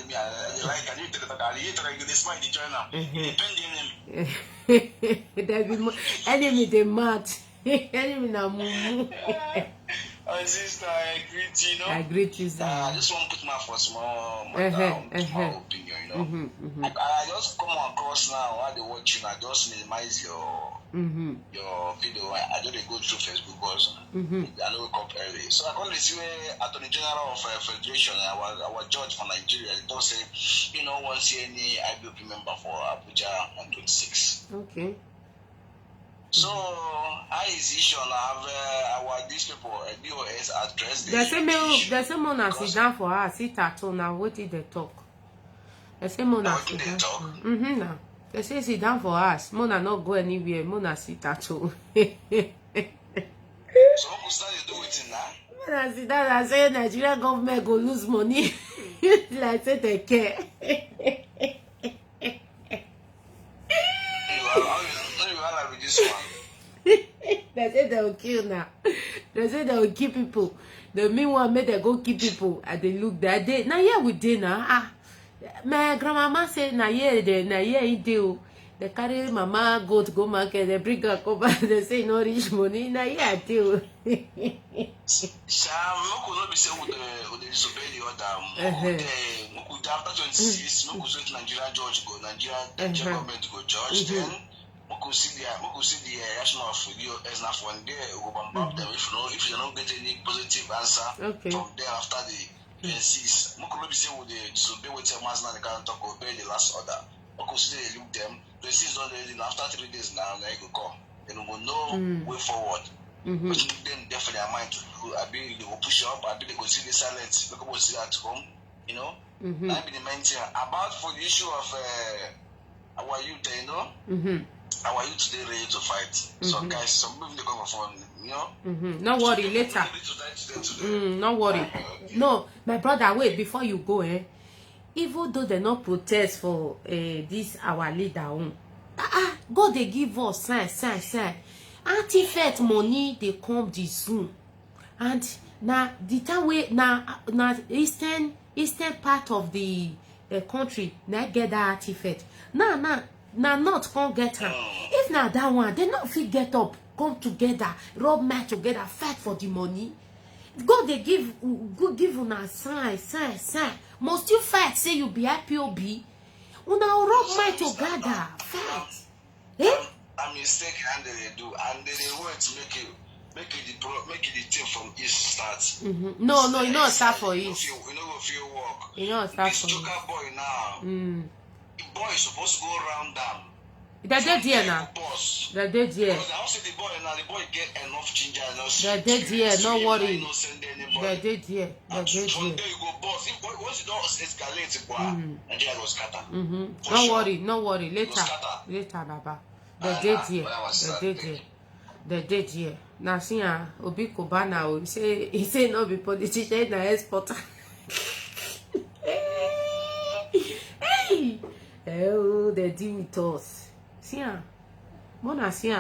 like and you talk you smile the journal. There be enemy they mad. Enemy na mumu. sister, I greet you, I greet you, sir. I just want to put my for small opinion, I just come across now while they watching. I just minimize your video. I don't go through Facebook also. I don't wake up early. So I call this way Attorney General of Federation, our judge from Nigeria. They don't say, won't see any IBOP member for Abuja on 26. Okay. So, how is it should have these people, DOS address the There's a man sit down for her, sit at home now, what did they talk? There's a man sit down. Now. They say sit down for us. Mona not go anywhere. Mona sit at home. So, what start you do with it now? Mona sit down and say Nigeria government go lose money. Like say they care. With this one. They say they will kill now. They say they will kill people. The meanwhile make they go kill people and they look that day. Now here we did now. My grandmama say na here he do. They carry mama go to go market, they bring her come back, they say no rich money. Na here I do. Sam, Moko no be say would disobey the order. Moko after 26, Moko say Nigerian judge go, Nigerian government go judge. Then Moko see the reaction of the ESNAF one day. We go bombard them if you don't get any positive answer from there after the 26. Moko no be say would disobey what your master they can't talk obey the last order. Moko see they look them. 26 don't ready after 3 days now they go come. Then we go know way forward. But then definitely a mind to I be they will push up, I be they go see the silence, they go see at home, That be the main thing. About for the issue of our youth, our youth today ready to fight. So guys, some people they come from, No worry, later. No worry. No, my brother, wait before you go, even though they not protest for this our leader God they give us sign. Anti-fat money they come this soon. And now the time way now eastern part of the country now get that artifact. Now not can't get her. If now that one, they not fit get up, come together, rub mind together, fight for the money. God they give una sign. Must you fight? Say you be IPOB. Una rub mind together, fight. A mistake and they do, and they want to make it the team from east start. No, you know start for east. You know if you walk. You know start this for east. This boy now. The boy is supposed to go around them. They're dead here now. They're dead here. Because I also the boy now. The boy get enough ginger. They're dead here. No worry. They're dead here. They're dead here. From there you go boss. If once you don't escalate, Nigeria will scatter. No worry. Later, Baba. They're dead here. They're dead here. Now see Obi Kubana he say no be politician na exporter. Hey, they deal with us. See Mona see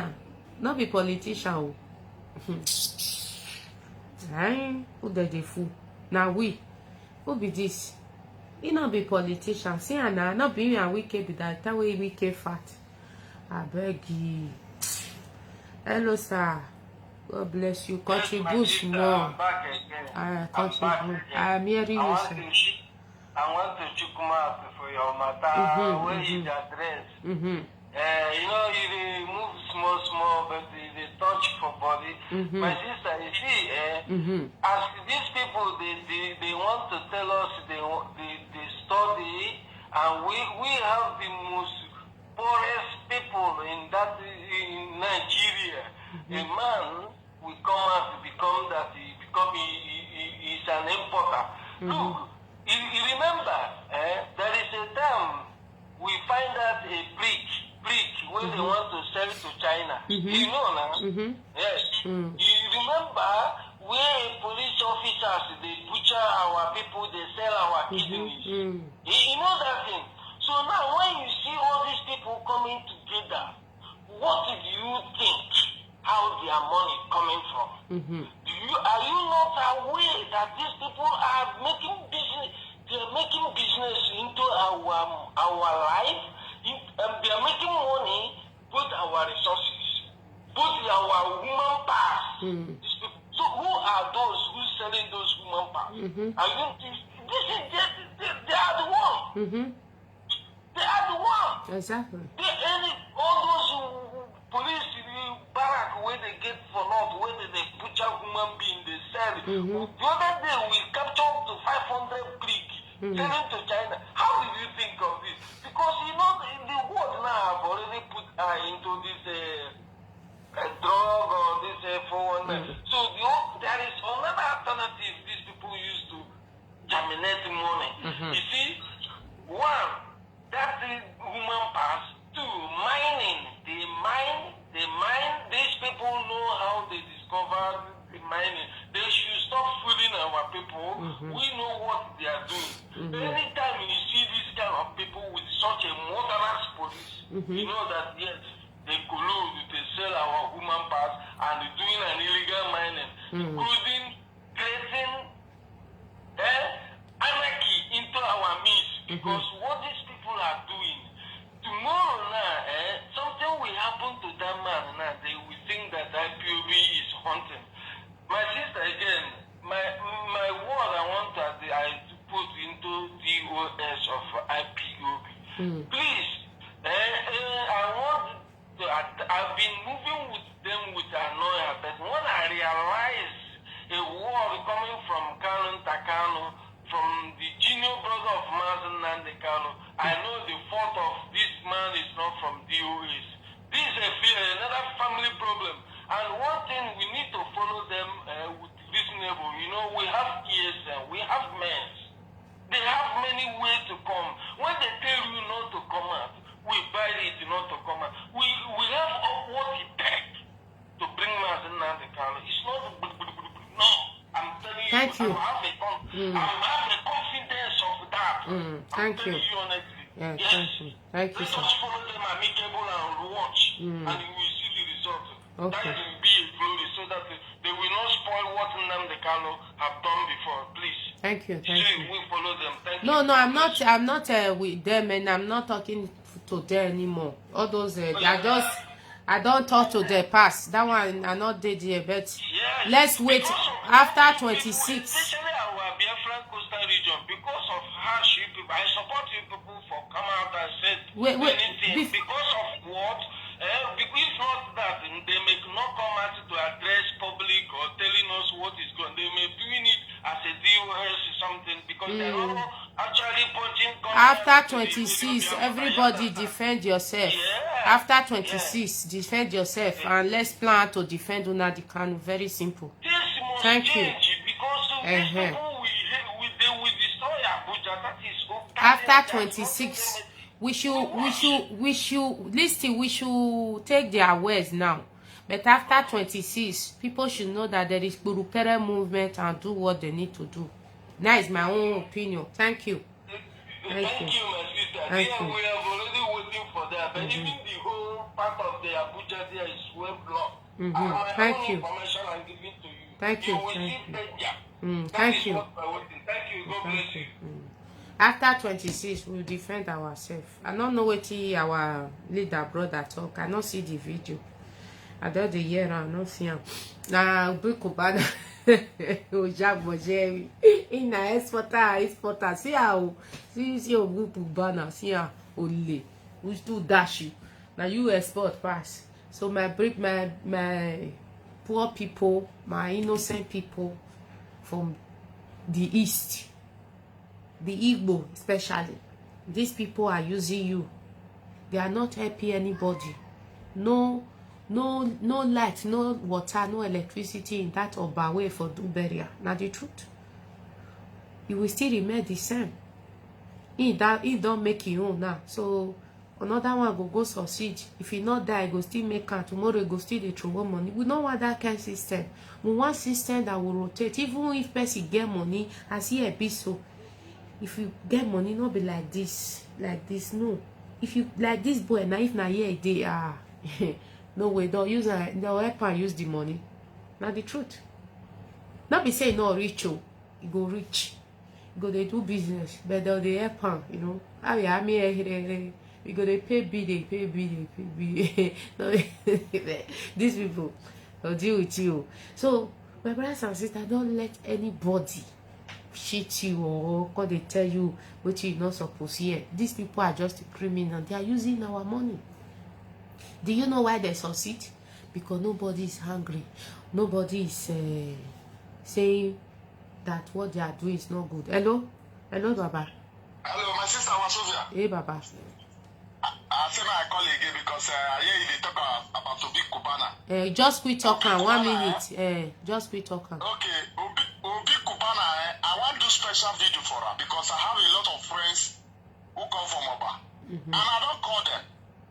not be politician. Who the fool? Now we who be this? He not be politician. See now not be a wicked be that way wicked fat. I beg you. Hello, sir. God bless you. Contribute more. Contribute. I am hearing you, sir. I want to check out for your matter. Where is the address? You move small, but they touch for body. My sister, you see, as these people, they want to tell us they study, and we have the most poorest people in Nigeria. A man will come out to become that he's an importer. Look, you remember, there is a time we find out a brick where they want to sell to China. You know now? Yes. You remember where police officers, they butcher our people, they sell our kidneys. You know that thing? So now when you see all these people coming together, what do you think how their money coming from? Are you not aware that these people are making business? They are making business into our life. They are making money, both our resources, both our human past. So who are those who's selling those woman parts? And you think they are the one. They are the one. Exactly. All those police barrack where they get for north, where they butcher human being, they sell. The other day we captured up to 500 brick selling to China. How did you think of this? Because you know the world now have already put into this drug or this 400. So there is another alternative these people use to germinate money. You see, one, that's the human parts. Two, mining. They mine. These people know how they discover the mining. They should stop fooling our people. We know what they are doing. Anytime you see this kind of people with such a murderous police, you know that yes, they collude, they sell our human parts and they're doing an illegal mining, including creating anarchy into our midst. Because what these people are doing, tomorrow now, something will happen to that man now. They will think that IPOB is hunting. My sister, again, my word I want to put into DOS of IPOB. Please, I've been moving with them with annoyance, but when I realize a word coming from Kanu Takano, from the junior brother of Mazen Nandekano, I know the fault of this man is not from DOS. This is another family problem. And one thing, we need to follow them with reasonable. You know, we have ESN, we have MENS. They have many ways to come. When they tell you not to come out, we buy it not to come out. We have what it takes to bring Mazen Nandekano. It's not no. I'm telling Thank you. I have the confidence of that. Thank you. You honestly. Yeah, yes. thank you. Thank you, Let sir. us follow them amicable and watch, and we will see the result. Okay. That will be a glory, so that they will not spoil what Nnamdi Kanu have done before. Please. Thank you. Thank See, you. we follow them. Thank No, you. no, I'm not with them, and I'm not talking to them anymore. All those, I don't talk to the past. That one, I'm not dead here, but Yes, let's wait because of after how you 26. people, especially our Biafran coastal region, because of harsh you people, I support you people for come out and say Wait, anything. Because of what? If not that, they may not come out to address public or telling us what is going. They may doing it as a DOS or something because they're not actually punching. After 26, everybody defend yourself. Yeah. After 26, defend yourself, and let's plan to defend Nnamdi Kanu. Very simple. This must Thank you. change because these people they will destroy Abuja. That is After 26, we should listen. We should take their words now. But after 26, people should know that there is Burukere movement and do what they need to do. That is my own opinion. Thank you. Thank you, my sister. Thank Yeah, you. we are already waiting for that. But even the whole part of the Abuja there is well blocked. Thank you. Information I'm giving to you. Thank you. will Thank see you. danger. That Thank is you. what we're waiting. Thank you. God bless you. After 26, we'll defend ourselves. I don't know what our leader brother talk. I don't see the video. I don't the year. I don't see him. Now, Bukubana. Ojabo Jerry. In a exporter. See how. See your Bukubana. See how. Only. We still dash you. Now you export pass. So my poor people, my innocent people from the east, the Igbo especially, these people are using you. They are not helping anybody. No light, no water, no electricity in that Obawe for do burial. Now the truth, you will still remain the same. He don't make your own now. So another one go succeed. If he not die, go still make am. Tomorrow go still dey throw money. We don't want that kind of system. We want system that will rotate. Even if person get money, as he a bit so. If you get money, not be like this. No. If you like this boy, now if na here they no way, don't use don't help and use the money. Now the truth. Not be saying no rich, oh, you go rich. You go they do business, but they help am, you know. We go they pay bill. No, these people they'll deal with you. So my brothers and sisters, don't let anybody cheat you or call they tell you what you're not supposed to hear. These people are just criminal. They are using our money. Do you know why they succeed? Because nobody is hungry. Nobody is saying that what they are doing is not good. Hello? Hello, Baba. Hello, my sister Wasovia. Hey, Baba. I say I call you again because I hear you talk about Obi Cubana. Just quit talking. 1 minute. Just quit talking. Okay, Obi Cubana, I want to do special video for her because I have a lot of friends who come from Oba. And I don't call them.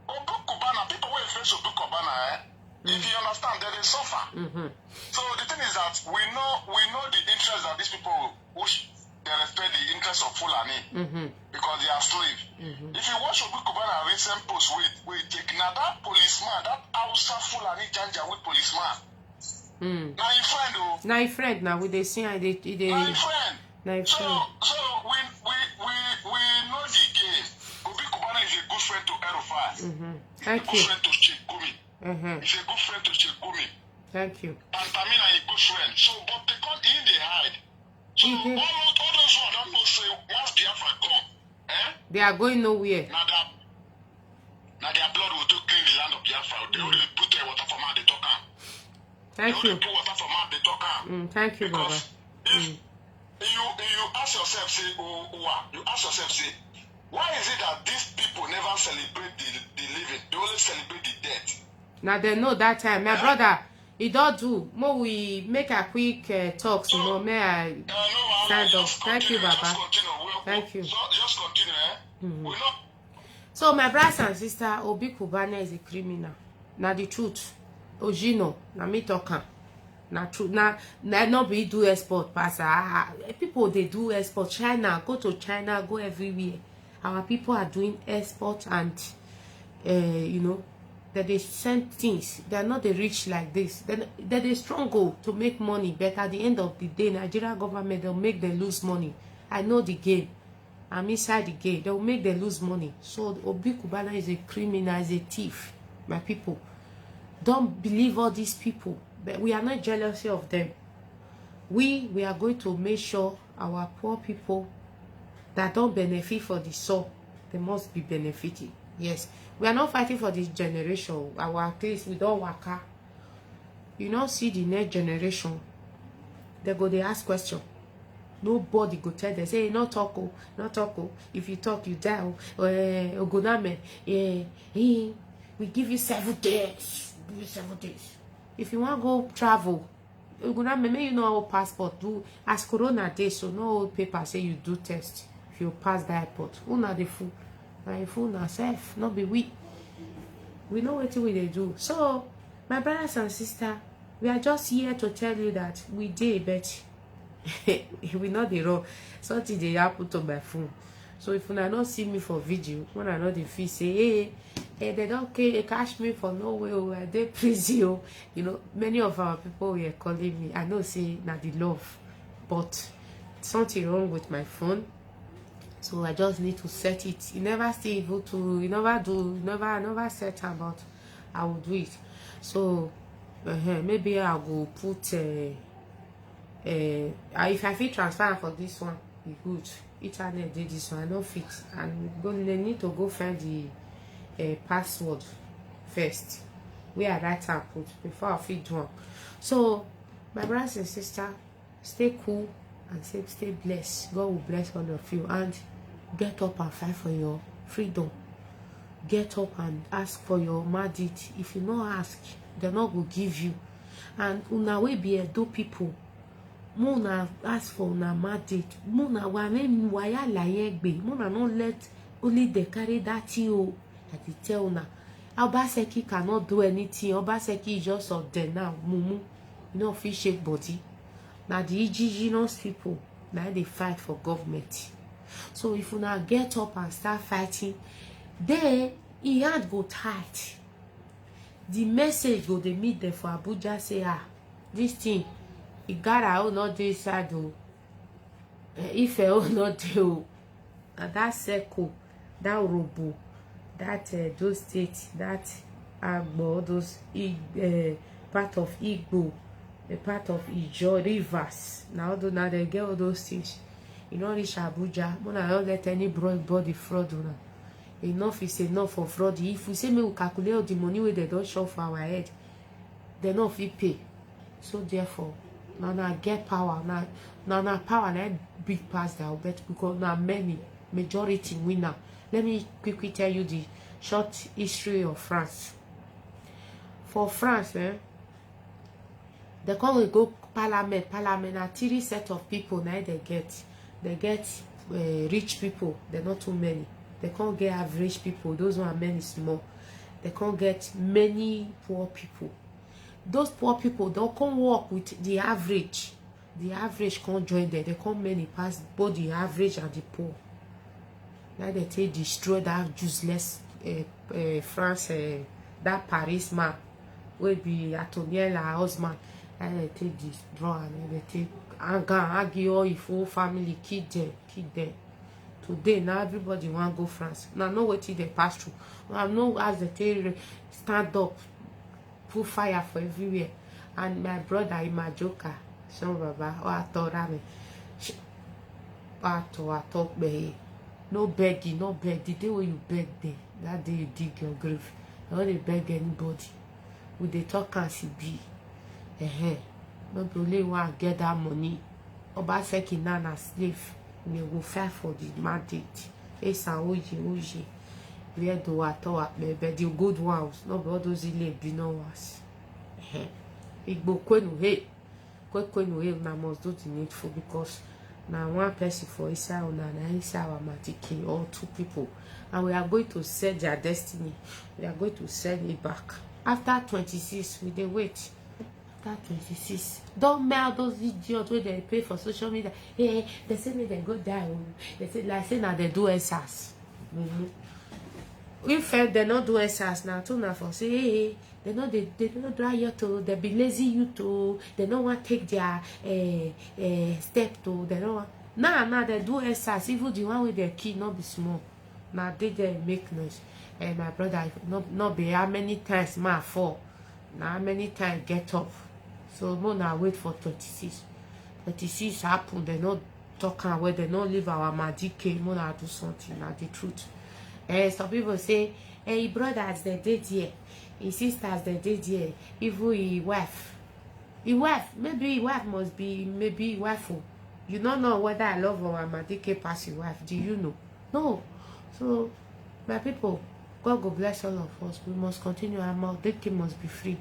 Obi Cubana, people who face Obi Cubana, if you understand, they suffer. So the thing is that we know the interest that these people push. They respect the interest of Fulani because they are slaves. If you watch Obi Cubana recent post with taking that policeman, that Hausa Fulani Janja with policeman. Now your friend though. Now your friend now with the scene Now your friend. Now your friend. So we know the game. Obi Cubana is a good friend to Erufai. Thank He's you. a good friend to Chikumi. He's a good friend to Chikumi. Thank you. And Tamina is a good friend. So but they can't in the hide. So all those who don't know say once Biafra come, they are going nowhere. Now their blood will to clean the land of Biafra. They only put the water from out they talk am. Thank They you. only put water from out they talk am. Thank you, Baba. Because if you ask yourself, say, you ask yourself, say, why is it that these people never celebrate the living? They only celebrate the dead. Now they know that time. My brother, he don't do. More we make a quick talk, so no, may I stand up. Thank you, Baba. Thank you. Just continue, We know. So my brothers and sisters, Obi Cubana is a criminal. Now the truth. Ojino, na me talking. Na true. Na not be do export pass. People they do export. China, go to China, go everywhere. Our people are doing export and you know, that they send things. They are not the rich like this. Then they struggle to make money, but at the end of the day, Nigeria government they'll make them lose money. I know the game. I'm inside the game. They'll make them lose money. So Obi Cubana is a criminal, is a thief. My people, don't believe all these people. But we are not jealous of them. We are going to make sure our poor people that don't benefit for the soul, they must be benefiting. Yes, we are not fighting for this generation. Our case, we don't work. You know, see the next generation. They ask question. Nobody go tell them, say, not talk, not talk. If you talk, you die. Oguname, we give you 7 days. Give you 7 days. If you want to go travel, Oguname, may you know our passport. Do as Corona day, so no paper say you do test. If you pass the airport, who not the fool? My fool na self, not be we. We know what they do. So, my brothers and sisters, we are just here to tell you that we did, but we know the wrong. Something they happen to my phone. So if you not see me for video, when I know the fee say, hey, they don't cash me for no way, they please you. You know, many of our people were calling me. I know say not the love, but something wrong with my phone. So I just need to set it. You never stay able to, you never set about. I will do it. So maybe I will put if I feel transfer for this one, be good. Internet did this one, I don't fit. And they need to go find the password first. Where I write and put before I fit one. So my brothers and sisters, stay cool and stay blessed. God will bless all of you. And get up and fight for your freedom. Get up and ask for your mandate. If you not ask, they're not going to give you. And una will be a do people. Muna ask for una mandate. Muna wane waya la yegbe. Muna not let only they carry that you. I tell una. Obaseki cannot do anything. Obaseki is just out there now. Mumu. You know, fish shake body. Now the indigenous people, now they fight for government. So if you now get up and start fighting, then he hand go tight. The message go they meet them for Abuja say, this thing, it gotta not this side though. If I will not do, and that circle, that robo, that those states, that Agbo, those part of Igbo, the part of Ijo, Rivers. Now they get all those things. You know, reach Abuja. When I don't let anybody fraud on. Enough is enough for fraud. If we say we calculate all the money where they don't show for our head, they not fit pay. So therefore, now get power. Now power na big pass that bet because now many majority winner. Let me quickly tell you the short history of France. For France, they come we go parliament. Parliament are 3 set of people now they get rich people. They're not too many. They can't get average people. Those one are many small. They can't get many poor people. Those poor people don't come work with the average. The average can't join them. They can't many pass both the average and the poor. Now they take destroy that useless France, that Paris man will be Atoniel husband. And they take destroy and they take argue all if whole family kid them. Today now everybody want go France. Now know what they pass through. Now know as they take stand up, put fire for everywhere. And my brother in my joker, son baba, or I thought no begging, no beg. The day when you beg them, that day you dig your grave. I don't beg anybody. With the talk and see be. No only want to get that money. Obaseki nana slave. We will fight for the mandate. Esa oji. Where do I talk about the good ones? No, but those be no ones. Igbo kwenu hey. Kwenu hey na must do the needful because now one person for Isa na Isa our matiki or 2 people. And we are going to set their destiny. We are going to send it back. After 26, we dey wait. After 26. Don't mail those idiots where they pay for social media. Hey, they say me they go die. They say like say now they do SARS. If they not do SARS now, too now for say hey, they don't dry you to, they be lazy you to, they don't want to take their step to, they don't want. Now they do SARS, even the one with their key not be small. Now they make noise. And my brother not be how many times ma fall. Now how many times get up. So more now wait for 26. 26 happen, they not talk where they not leave our magic, more now do something, now the truth. Some people say, hey brothers they did here, his sisters they did here, even his wife. His wife, maybe his wife must be maybe wife. You don't know whether I love our magic pass your wife, do you know? No. So my people, God go bless all of us. We must continue our mouth. The king must be free.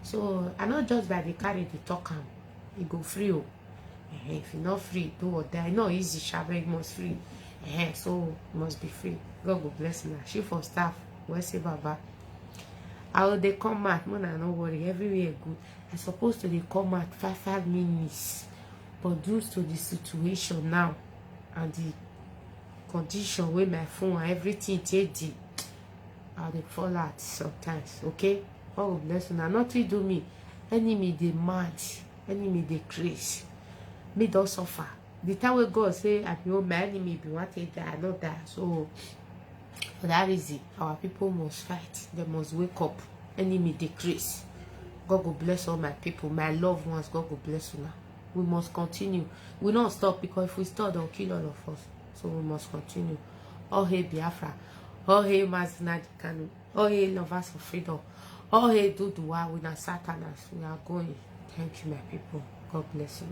So I not just by the carry the talk he go free. If you're not free, do or die. No easy, Shabeg must free. So must be free. God will bless me. She for staff. Where say Baba? How they come out? Man, I no worry. Everywhere good. I supposed to they come out 5 minutes, but due to the situation now and the condition with my phone and everything take the, I'll they fall out sometimes. Okay. God will bless you. Now nothing do me. Enemy they mad. Enemy they crazy. Me don't suffer. The time when God say I be my enemy be what they die, not die. So for that reason, our people must fight. They must wake up. Enemy decrease. God will bless all my people, my loved ones. God will bless you now. We must continue. We don't stop because if we stop, they'll kill all of us. So we must continue. Oh hey Biafra. Oh hey Mazinadi Kanu. Oh hey lovers of freedom. Oh hey Duduwa. We are Satanas. We are going. Thank you, my people. God bless you.